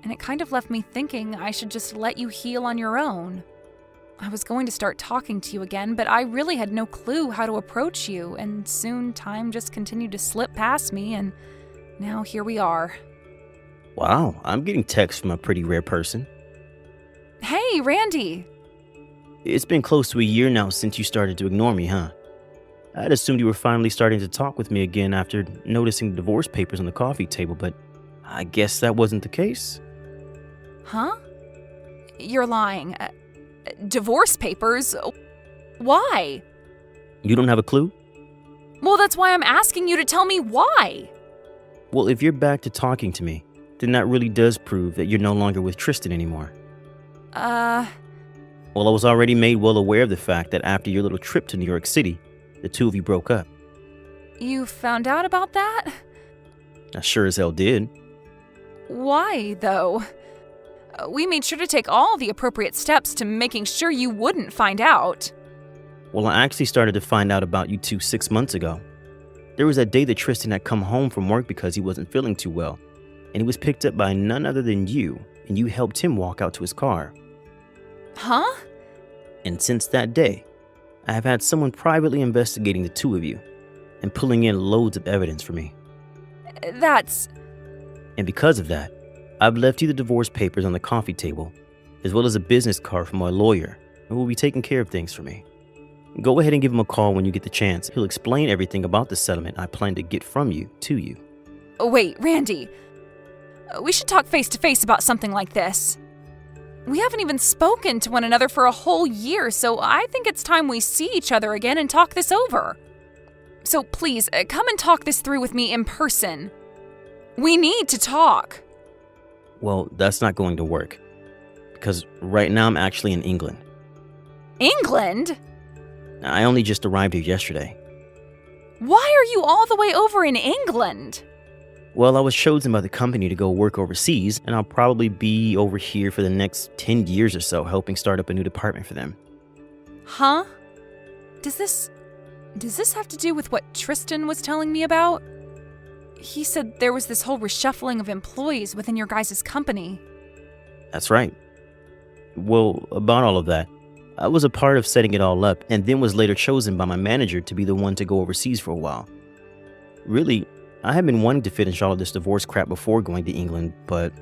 And it kind of left me thinking I should just let you heal on your own. I was going to start talking to you again, but I really had no clue how to approach you, and soon time just continued to slip past me, and now here we are. Wow, I'm getting texts from a pretty rare person. Hey, Randy! It's been close to a year now since you started to ignore me, huh? I'd assumed you were finally starting to talk with me again after noticing the divorce papers on the coffee table, but I guess that wasn't the case. Huh? You're lying. Divorce papers? Why? You don't have a clue? Well, that's why I'm asking you to tell me why. Well, if you're back to talking to me, then that really does prove that you're no longer with Tristan anymore. Well, I was already made well aware of the fact that after your little trip to New York City, the two of you broke up. You found out about that? I sure as hell did. Why, though? We made sure to take all the appropriate steps to making sure you wouldn't find out. Well, I actually started to find out about you two 6 months ago. There was that day that Tristan had come home from work because he wasn't feeling too well, and he was picked up by none other than you, and you helped him walk out to his car. Huh? And since that day, I have had someone privately investigating the two of you and pulling in loads of evidence for me. That's... And because of that, I've left you the divorce papers on the coffee table, as well as a business card from my lawyer, who will be taking care of things for me. Go ahead and give him a call when you get the chance. He'll explain everything about the settlement I plan to get from you to you. Wait, Randy. We should talk face to face about something like this. We haven't even spoken to one another for a whole year, so I think it's time we see each other again and talk this over. So please, come and talk this through with me in person. We need to talk. Well, that's not going to work. Because right now I'm actually in England. England? I only just arrived here yesterday. Why are you all the way over in England? Well, I was chosen by the company to go work overseas, and I'll probably be over here for the next 10 years or so, helping start up a new department for them. Huh? Does this have to do with what Tristan was telling me about? He said there was this whole reshuffling of employees within your guys' company. That's right. Well, about all of that, I was a part of setting it all up, and then was later chosen by my manager to be the one to go overseas for a while. Really, I had been wanting to finish all of this divorce crap before going to England, but...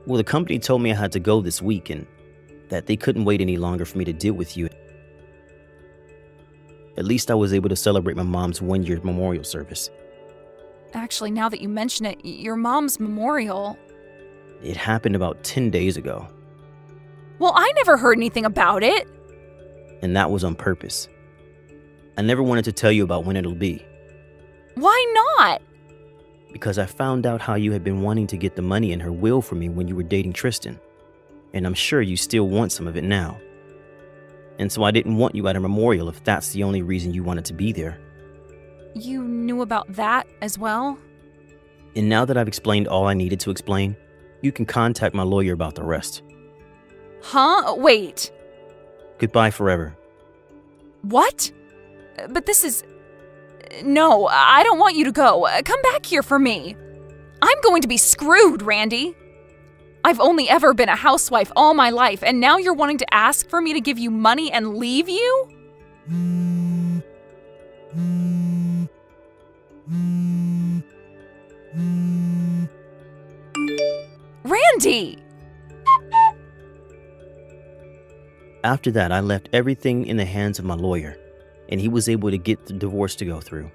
well, the company told me I had to go this week, and that they couldn't wait any longer for me to deal with you. At least I was able to celebrate my mom's one-year memorial service. Actually, now that you mention it, your mom's memorial... It happened about 10 days ago, Well, I never heard anything about it. and that was on purpose. I never wanted to tell you about when it'll be, Why not? because I found out how you had been wanting to get the money in her will for me when you were dating Tristan, and I'm sure you still want some of it now. And so I didn't want you at her memorial if that's the only reason you wanted to be there. You knew about that as well? And now that I've explained all I needed to explain, you can contact my lawyer about the rest. Huh? Wait. Goodbye forever. What? But this is... No, I don't want you to go. Come back here for me. I'm going to be screwed, Randy. I've only ever been a housewife all my life, and now you're wanting to ask for me to give you money and leave you? Randy! After that, I left everything in the hands of my lawyer, and he was able to get the divorce to go through.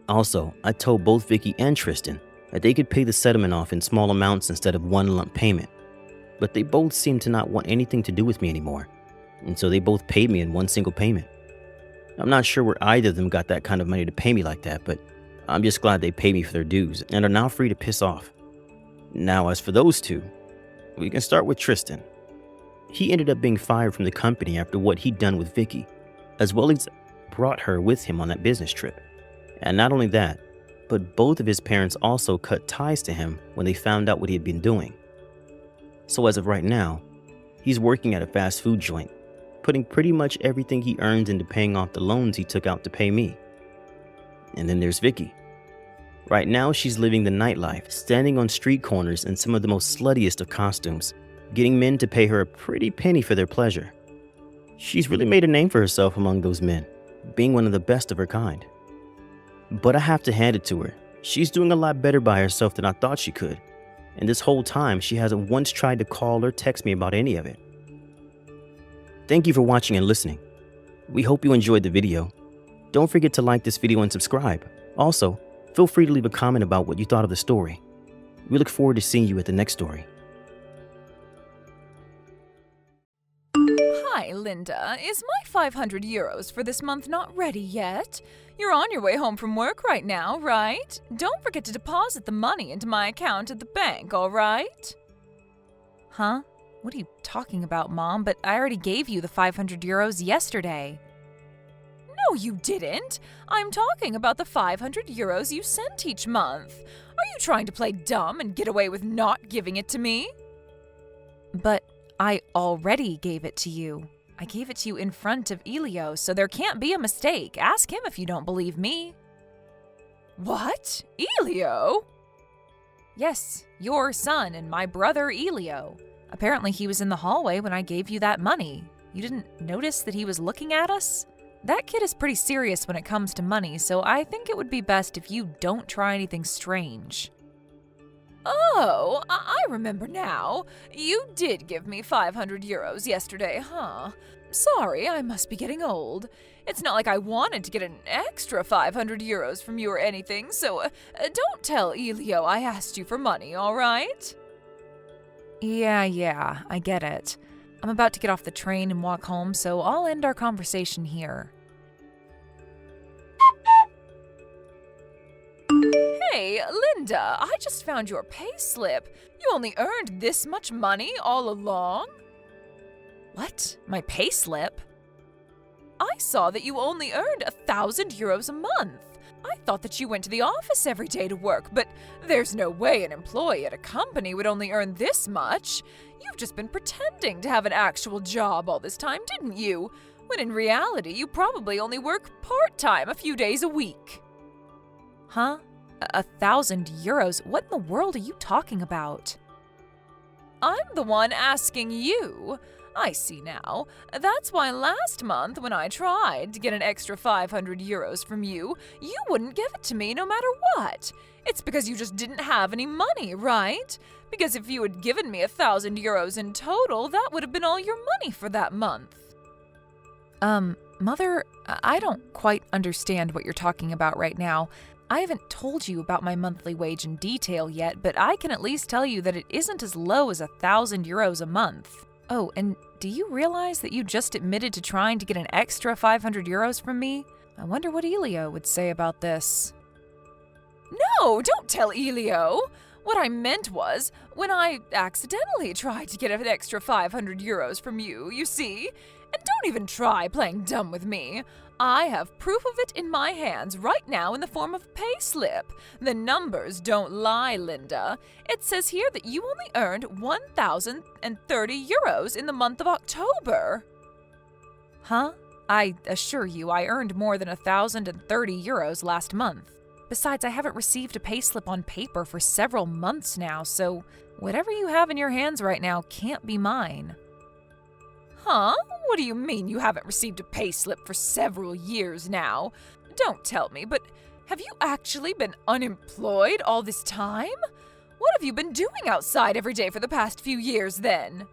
Also, I told both Vicky and Tristan that they could pay the settlement off in small amounts instead of one lump payment, but they both seemed to not want anything to do with me anymore, and so they both paid me in one single payment. I'm not sure where either of them got that kind of money to pay me like that, but I'm just glad they paid me for their dues and are now free to piss off. Now, as for those two, we can start with Tristan. He ended up being fired from the company after what he'd done with Vicky, as well as brought her with him on that business trip. And not only that, but both of his parents also cut ties to him when they found out what he had been doing. So as of right now, he's working at a fast food joint, putting pretty much everything he earns into paying off the loans he took out to pay me. And then there's Vicky. Right now, she's living the nightlife, standing on street corners in some of the most sluttiest of costumes, getting men to pay her a pretty penny for their pleasure. She's really made a name for herself among those men, being one of the best of her kind. But I have to hand it to her. She's doing a lot better by herself than I thought she could. And this whole time, she hasn't once tried to call or text me about any of it. Thank you for watching and listening. We hope you enjoyed the video. Don't forget to like this video and subscribe. Also, feel free to leave a comment about what you thought of the story. We look forward to seeing you at the next story. Hi, Linda. Is my 500 euros for this month not ready yet? You're on your way home from work right now, right? Don't forget to deposit the money into my account at the bank, all right? Huh? What are you talking about, Mom? But I already gave you the 500 euros yesterday. No, you didn't. I'm talking about the 500 euros you sent each month. Are you trying to play dumb and get away with not giving it to me? But I already gave it to you. I gave it to you in front of Elio, so there can't be a mistake. Ask him if you don't believe me. What? Elio? Yes, your son and my brother Elio. Apparently he was in the hallway when I gave you that money. You didn't notice that he was looking at us? That kid is pretty serious when it comes to money, so I think it would be best if you don't try anything strange. Oh, I remember now. You did give me 500 euros yesterday, huh? Sorry, I must be getting old. It's not like I wanted to get an extra 500 euros from you or anything, so don't tell Elio I asked you for money, all right? Yeah, I get it. I'm about to get off the train and walk home, so I'll end our conversation here. Hey, Linda, I just found your payslip. You only earned this much money all along? What? My payslip? I saw that you only earned 1,000 euros a month. I thought that you went to the office every day to work, but there's no way an employee at a company would only earn this much. You've just been pretending to have an actual job all this time, didn't you? When in reality, you probably only work part-time a few days a week. Huh? 1,000 euros? What in the world are you talking about? I'm the one asking you. I see now. That's why last month, when I tried to get an extra 500 euros from you, you wouldn't give it to me no matter what. It's because you just didn't have any money, right? Because if you had given me 1,000 euros in total, that would have been all your money for that month. Mother, I don't quite understand what you're talking about right now. I haven't told you about my monthly wage in detail yet, but I can at least tell you that it isn't as low as 1,000 euros a month. Oh, and do you realize that you just admitted to trying to get an extra 500 euros from me? I wonder what Elio would say about this. No, don't tell Elio. What I meant was, when I accidentally tried to get an extra 500 euros from you, you see? And don't even try playing dumb with me. I have proof of it in my hands right now in the form of a payslip. The numbers don't lie, Linda. It says here that you only earned 1,030 euros in the month of October. Huh? I assure you I earned more than 1,030 euros last month. Besides, I haven't received a payslip on paper for several months now, so whatever you have in your hands right now can't be mine. Huh? What do you mean you haven't received a payslip for several years now? Don't tell me, but have you actually been unemployed all this time? What have you been doing outside every day for the past few years then?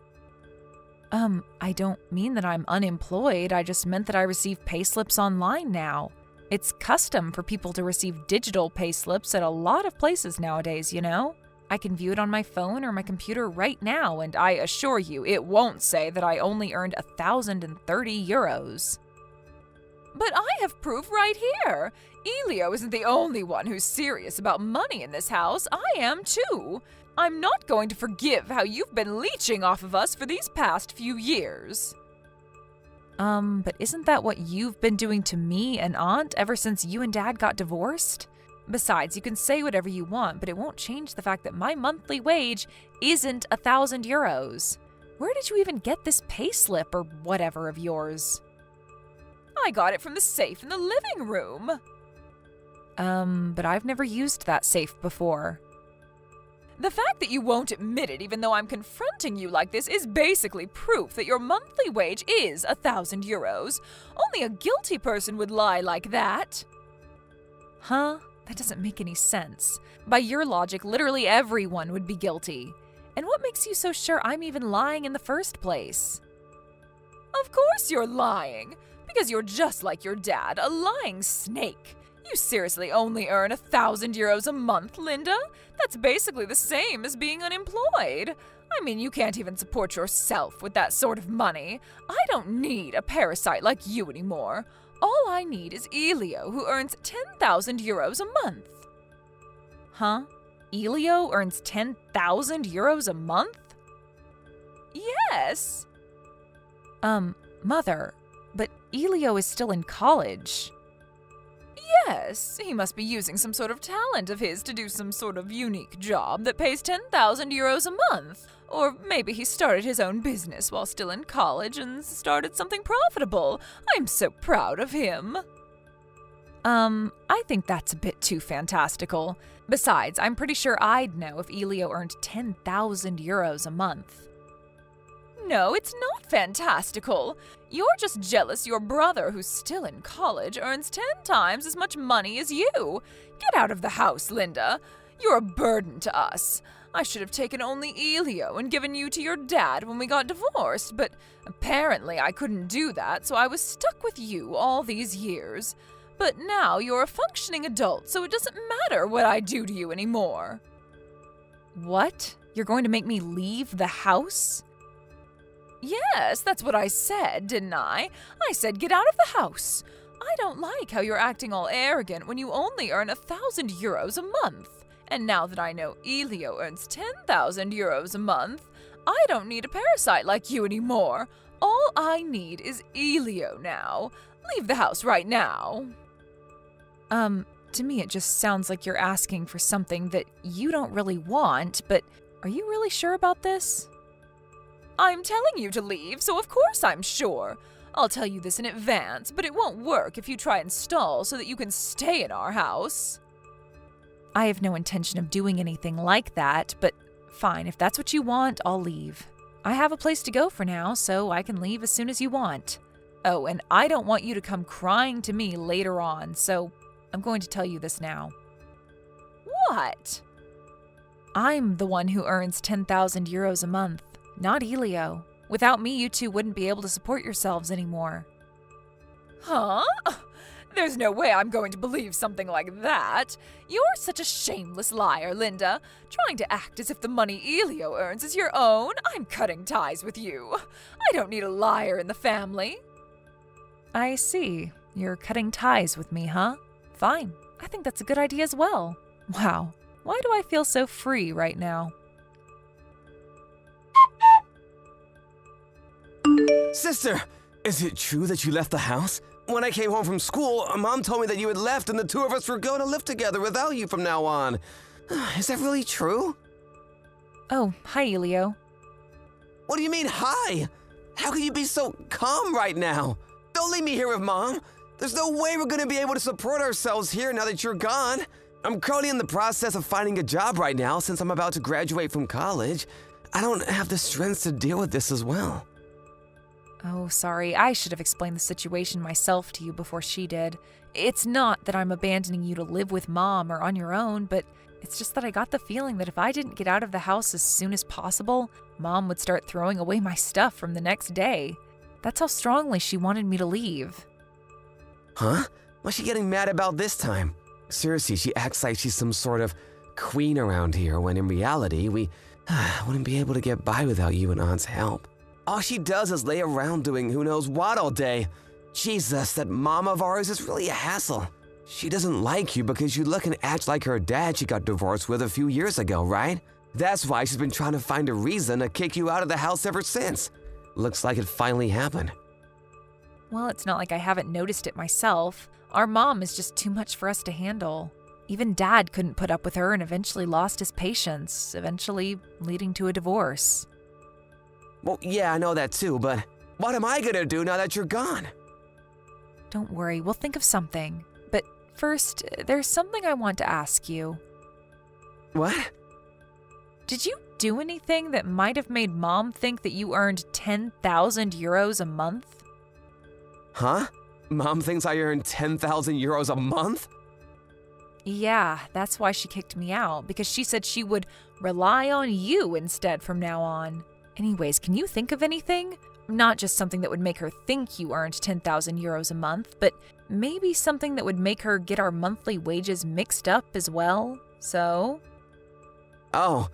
I don't mean that I'm unemployed. I just meant that I receive payslips online now. It's custom for people to receive digital payslips at a lot of places nowadays, you know? I can view it on my phone or my computer right now, and I assure you it won't say that I only earned 1,030 euros. But I have proof right here. Elio isn't the only one who's serious about money in this house. I am too. I'm not going to forgive how you've been leeching off of us for these past few years. But isn't that what you've been doing to me and Aunt ever since you and Dad got divorced? Besides, you can say whatever you want, but it won't change the fact that my monthly wage isn't 1,000 euros. Where did you even get this payslip or whatever of yours? I got it from the safe in the living room. But I've never used that safe before. The fact that you won't admit it even though I'm confronting you like this is basically proof that your monthly wage is 1,000 euros. Only a guilty person would lie like that. Huh? That doesn't make any sense. By your logic, literally everyone would be guilty. And what makes you so sure I'm even lying in the first place? Of course you're lying, because you're just like your dad, a lying snake. You seriously only earn 1,000 euros a month, Linda? That's basically the same as being unemployed. I mean, you can't even support yourself with that sort of money. I don't need a parasite like you anymore. All I need is Elio, who earns 10,000 euros a month. Huh? Elio earns 10,000 euros a month? Yes. Mother, but Elio is still in college. Yes, he must be using some sort of talent of his to do some sort of unique job that pays 10,000 euros a month. Or maybe he started his own business while still in college and started something profitable. I'm so proud of him. I think that's a bit too fantastical. Besides, I'm pretty sure I'd know if Elio earned 10,000 euros a month. No, it's not fantastical. You're just jealous your brother, who's still in college, earns 10 times as much money as you. Get out of the house, Linda. You're a burden to us. I should have taken only Elio and given you to your dad when we got divorced, but apparently I couldn't do that, so I was stuck with you all these years. But now you're a functioning adult, so it doesn't matter what I do to you anymore." "What? You're going to make me leave the house?" "Yes, that's what I said, didn't I? I said get out of the house. I don't like how you're acting all arrogant when you only earn 1,000 euros a month. And now that I know Elio earns 10,000 euros a month, I don't need a parasite like you anymore. All I need is Elio now. Leave the house right now." To me it just sounds like you're asking for something that you don't really want, but are you really sure about this? "I'm telling you to leave, so of course I'm sure. I'll tell you this in advance, but it won't work if you try and stall so that you can stay in our house." "I have no intention of doing anything like that, but fine, if that's what you want, I'll leave. I have a place to go for now, so I can leave as soon as you want. Oh, and I don't want you to come crying to me later on, so I'm going to tell you this now." "What?" "I'm the one who earns 10,000 euros a month, not Elio. Without me, you two wouldn't be able to support yourselves anymore." "Huh? There's no way I'm going to believe something like that. You're such a shameless liar, Linda, trying to act as if the money Elio earns is your own. I'm cutting ties with you. I don't need a liar in the family." "I see. You're cutting ties with me, huh? Fine. I think that's a good idea as well. Wow. Why do I feel so free right now?" Sister, is it true that you left the house? When I came home from school, Mom told me that you had left and the two of us were going to live together without you from now on. Is that really true? "Oh, hi, Elio." What do you mean, hi? How can you be so calm right now? Don't leave me here with Mom. There's no way we're going to be able to support ourselves here now that you're gone. I'm currently in the process of finding a job right now since I'm about to graduate from college. I don't have the strength to deal with this as well. "Oh, sorry. I should have explained the situation myself to you before she did. It's not that I'm abandoning you to live with Mom or on your own, but it's just that I got the feeling that if I didn't get out of the house as soon as possible, Mom would start throwing away my stuff from the next day. That's how strongly she wanted me to leave." Huh? What's she getting mad about this time? Seriously, she acts like she's some sort of queen around here when in reality, we wouldn't be able to get by without you and Aunt's help. All she does is lay around doing who knows what all day. Jesus, that mom of ours is really a hassle. She doesn't like you because you look and act like her dad she got divorced with a few years ago, right? That's why she's been trying to find a reason to kick you out of the house ever since. Looks like it finally happened. Well, it's not like I haven't noticed it myself. Our mom is just too much for us to handle. Even Dad couldn't put up with her and eventually lost his patience, eventually leading to a divorce. Well, yeah, I know that too, but what am I gonna do now that you're gone? Don't worry, we'll think of something. But first, there's something I want to ask you. What? Did you do anything that might have made Mom think that you earned 10,000 euros a month? Huh? Mom thinks I earn 10,000 euros a month? Yeah, that's why she kicked me out, because she said she would rely on you instead from now on. Anyways, can you think of anything? Not just something that would make her think you earned 10,000 euros a month, but maybe something that would make her get our monthly wages mixed up as well. So? Oh,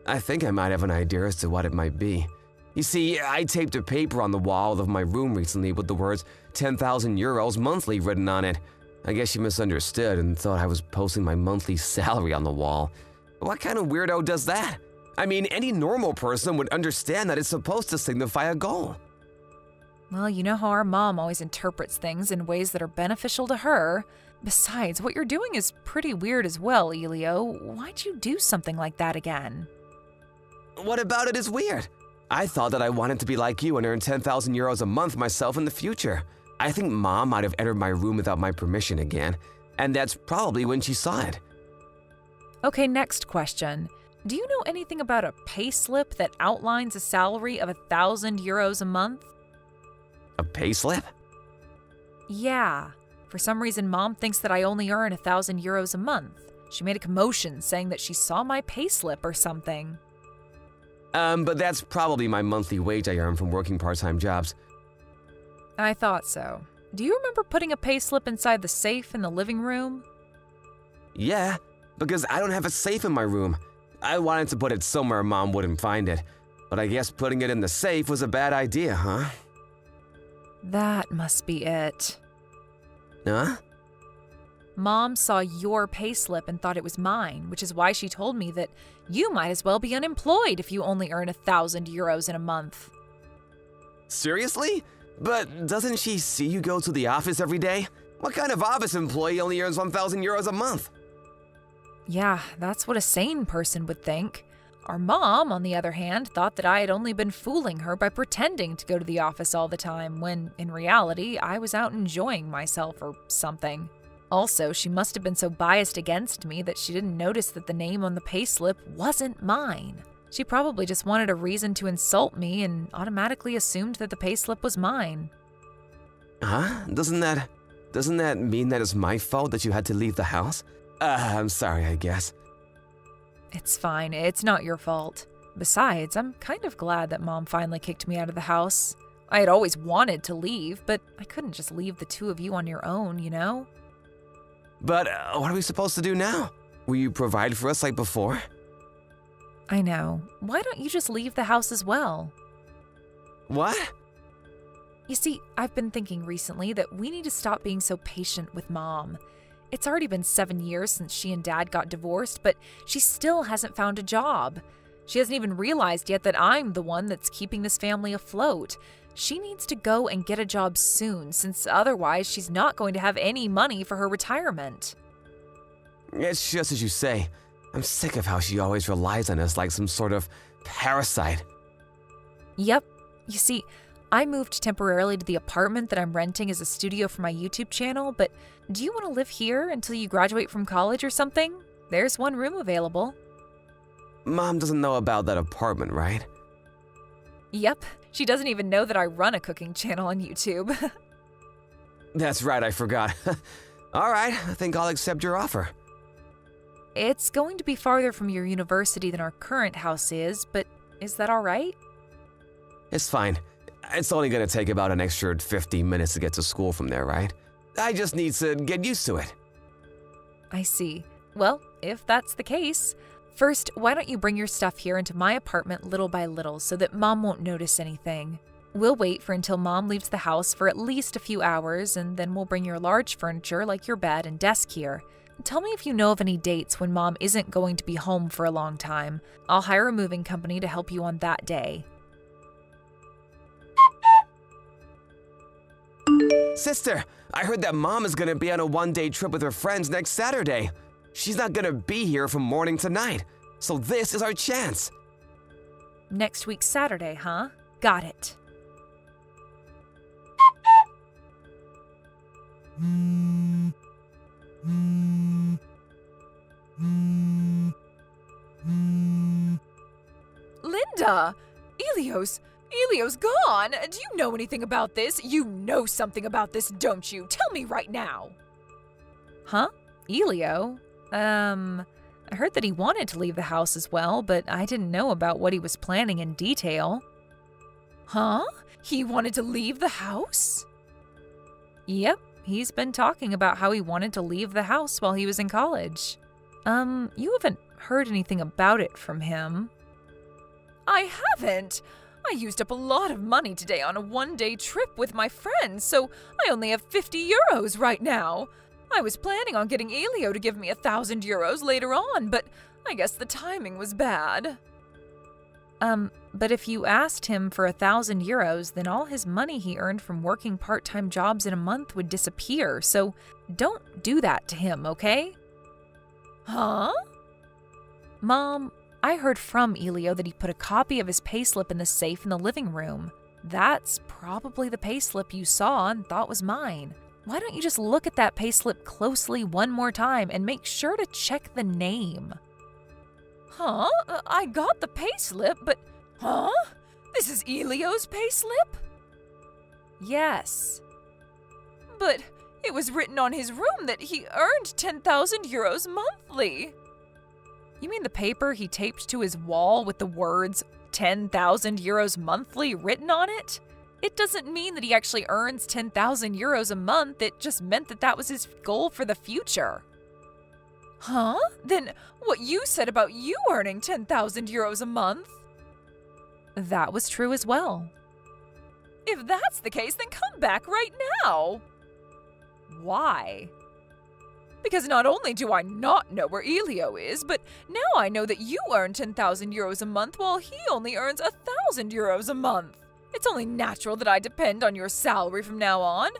I think I might have an idea as to what it might be. You see, I taped a paper on the wall of my room recently with the words 10,000 euros monthly written on it. I guess she misunderstood and thought I was posting my monthly salary on the wall. What kind of weirdo does that? I mean, any normal person would understand that it's supposed to signify a goal. Well, you know how our mom always interprets things in ways that are beneficial to her. Besides, what you're doing is pretty weird as well, Elio. Why'd you do something like that again? What about it is weird? I thought that I wanted to be like you and earn 10,000 euros a month myself in the future. I think Mom might have entered my room without my permission again, and that's probably when she saw it. Okay, next question. Do you know anything about a pay slip that outlines a salary of 1,000 euros a month? A payslip? Yeah. For some reason, Mom thinks that I only earn 1,000 euros a month. She made a commotion saying that she saw my payslip or something. But that's probably my monthly wage I earn from working part-time jobs. I thought so. Do you remember putting a payslip inside the safe in the living room? Yeah, because I don't have a safe in my room. I wanted to put it somewhere Mom wouldn't find it, but I guess putting it in the safe was a bad idea, huh? That must be it. Huh? Mom saw your payslip and thought it was mine, which is why she told me that you might as well be unemployed if you only earn 1,000 euros in a month. Seriously? But doesn't she see you go to the office every day? What kind of office employee only earns 1,000 euros a month? Yeah, that's what a sane person would think. Our mom, on the other hand, thought that I had only been fooling her by pretending to go to the office all the time, when, in reality, I was out enjoying myself or something. Also, she must have been so biased against me that she didn't notice that the name on the payslip wasn't mine. She probably just wanted a reason to insult me and automatically assumed that the payslip was mine. Huh? Doesn't that mean that it's my fault that you had to leave the house? I'm sorry, I guess. It's fine. It's not your fault. Besides, I'm kind of glad that Mom finally kicked me out of the house. I had always wanted to leave, but I couldn't just leave the two of you on your own, you know? But what are we supposed to do now? Will you provide for us like before? I know. Why don't you just leave the house as well? What? You see, I've been thinking recently that we need to stop being so patient with Mom. It's already been 7 years since she and Dad got divorced, but she still hasn't found a job. She hasn't even realized yet that I'm the one that's keeping this family afloat. She needs to go and get a job soon, since otherwise she's not going to have any money for her retirement. It's just as you say. I'm sick of how she always relies on us like some sort of parasite. Yep. You see, I moved temporarily to the apartment that I'm renting as a studio for my YouTube channel, but do you want to live here until you graduate from college or something? There's one room available. Mom doesn't know about that apartment, right? Yep. She doesn't even know that I run a cooking channel on YouTube. That's right, I forgot. All right, I think I'll accept your offer. It's going to be farther from your university than our current house is, but is that all right? It's fine. It's only gonna take about an extra 15 minutes to get to school from there, right? I just need to get used to it. I see. Well, if that's the case, first, why don't you bring your stuff here into my apartment little by little so that Mom won't notice anything? We'll wait for until Mom leaves the house for at least a few hours, and then we'll bring your large furniture like your bed and desk here. Tell me if you know of any dates when Mom isn't going to be home for a long time. I'll hire a moving company to help you on that day. Sister, I heard that Mom is gonna be on a one-day trip with her friends next Saturday. She's not gonna be here from morning to night, so this is our chance. Next week Saturday, huh? Got it. Linda! Elio's gone! Do you know anything about this? You know something about this, don't you? Tell me right now! Huh? Elio? I heard that he wanted to leave the house as well, but I didn't know about what he was planning in detail. Huh? He wanted to leave the house? Yep, he's been talking about how he wanted to leave the house while he was in college. You haven't heard anything about it from him? I haven't. I used up a lot of money today on a one-day trip with my friends, so I only have 50 euros right now. I was planning on getting Elio to give me 1,000 euros later on, but I guess the timing was bad. But if you asked him for 1,000 euros, then all his money he earned from working part-time jobs in a month would disappear, so don't do that to him, okay? Huh? Mom, I heard from Elio that he put a copy of his payslip in the safe in the living room. That's probably the payslip you saw and thought was mine. Why don't you just look at that payslip closely one more time and make sure to check the name? Huh? I got the payslip, but... Huh? This is Elio's payslip? Yes. But It was written on his room that he earned 10,000 euros monthly. You mean the paper he taped to his wall with the words 10,000 euros monthly written on it? It doesn't mean that he actually earns 10,000 euros a month. It just meant that that was his goal for the future. Huh? Then what you said about you earning 10,000 euros a month? That was true as well. If that's the case, then come back right now. Why? Because not only do I not know where Elio is, but now I know that you earn 10,000 euros a month while he only earns 1,000 euros a month. It's only natural that I depend on your salary from now on.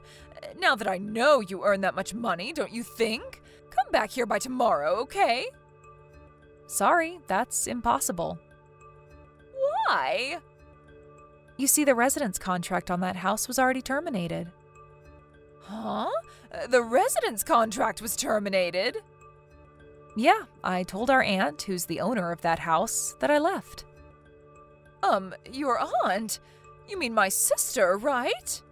Now that I know you earn that much money, don't you think? Come back here by tomorrow, okay? Sorry, that's impossible. Why? You see, the residence contract on that house was already terminated. Huh? The residence contract was terminated? Yeah, I told our aunt, who's the owner of that house, that I left. Your aunt? You mean my sister, right?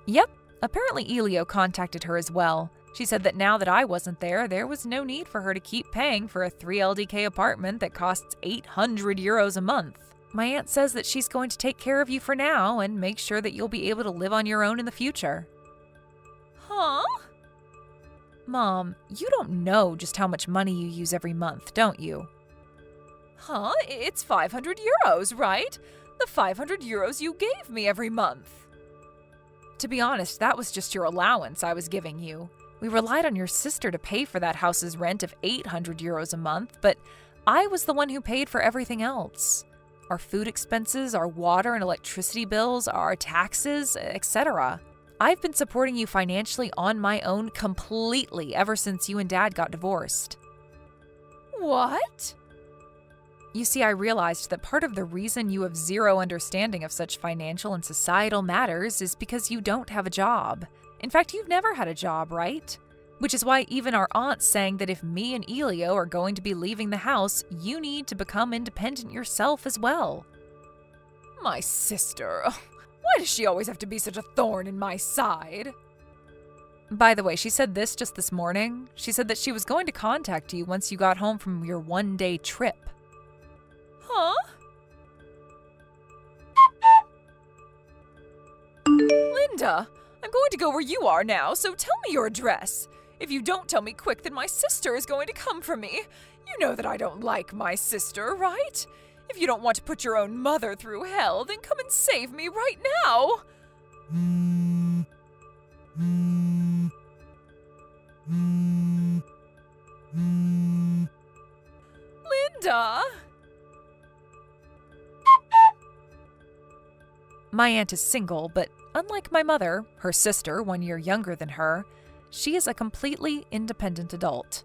Yep, apparently Elio contacted her as well. She said that now that I wasn't there, there was no need for her to keep paying for a 3 LDK apartment that costs 800 euros a month. My aunt says that she's going to take care of you for now and make sure that you'll be able to live on your own in the future. Huh? Mom, you don't know just how much money you use every month, don't you? Huh? It's 500 euros, right? The 500 euros you gave me every month. To be honest, that was just your allowance I was giving you. We relied on your sister to pay for that house's rent of 800 euros a month, but I was the one who paid for everything else. Our food expenses, our water and electricity bills, our taxes, etc. I've been supporting you financially on my own completely ever since you and Dad got divorced. What? You see, I realized that part of the reason you have zero understanding of such financial and societal matters is because you don't have a job. In fact, you've never had a job, right? Which is why even our aunt's saying that if me and Elio are going to be leaving the house, you need to become independent yourself as well. My sister. Why does she always have to be such a thorn in my side? By the way, she said this morning. She said that she was going to contact you once you got home from your one-day trip. Huh? Linda, I'm going to go where you are now, so tell me your address. If you don't tell me quick, then my sister is going to come for me. You know that I don't like my sister, right? If you don't want to put your own mother through hell, then come and save me right now. Linda! My aunt is single, but unlike my mother, her sister, 1 year younger than her, she is a completely independent adult.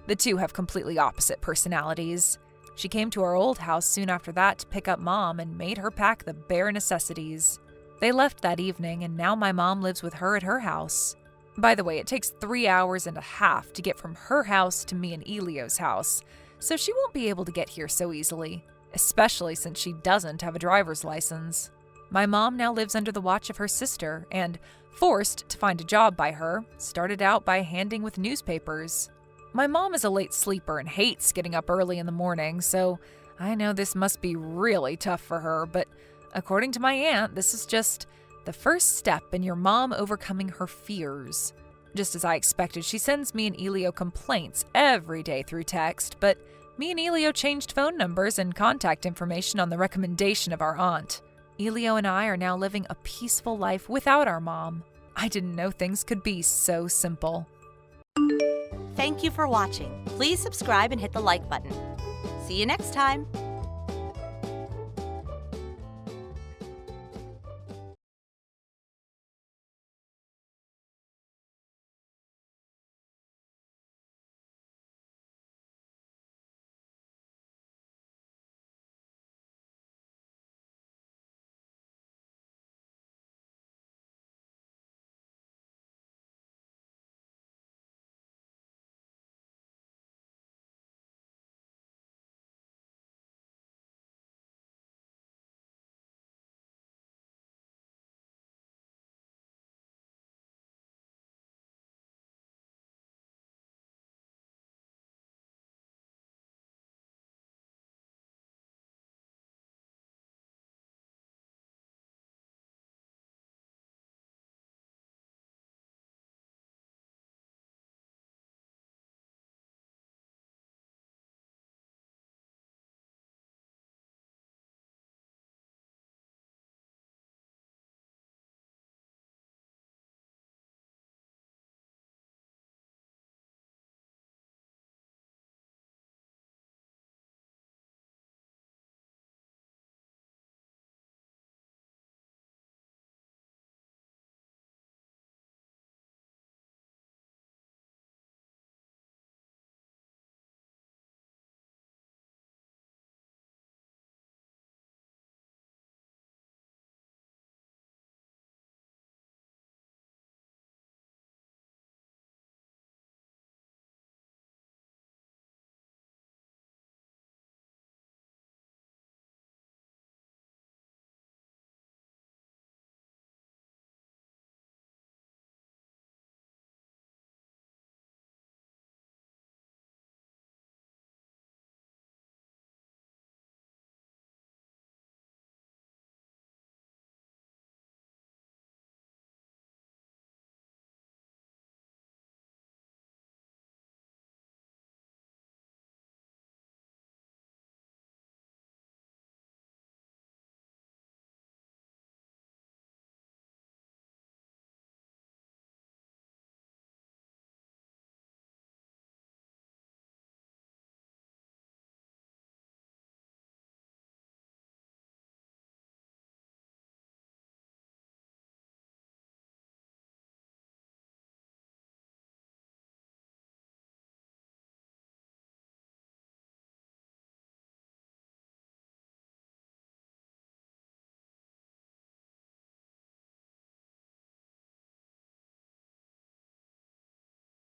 The two have completely opposite personalities. She came to our old house soon after that to pick up Mom and made her pack the bare necessities. They left that evening, and now my mom lives with her at her house. By the way, it takes 3 hours and a half to get from her house to me and Elio's house, so she won't be able to get here so easily, especially since she doesn't have a driver's license. My mom now lives under the watch of her sister and, forced to find a job by her, started out by handing with newspapers. My mom is a late sleeper and hates getting up early in the morning, so I know this must be really tough for her, but according to my aunt, this is just the first step in your mom overcoming her fears. Just as I expected, she sends me and Elio complaints every day through text, but me and Elio changed phone numbers and contact information on the recommendation of our aunt. Elio and I are now living a peaceful life without our mom. I didn't know things could be so simple. Thank you for watching. Please subscribe and hit the like button. See you next time.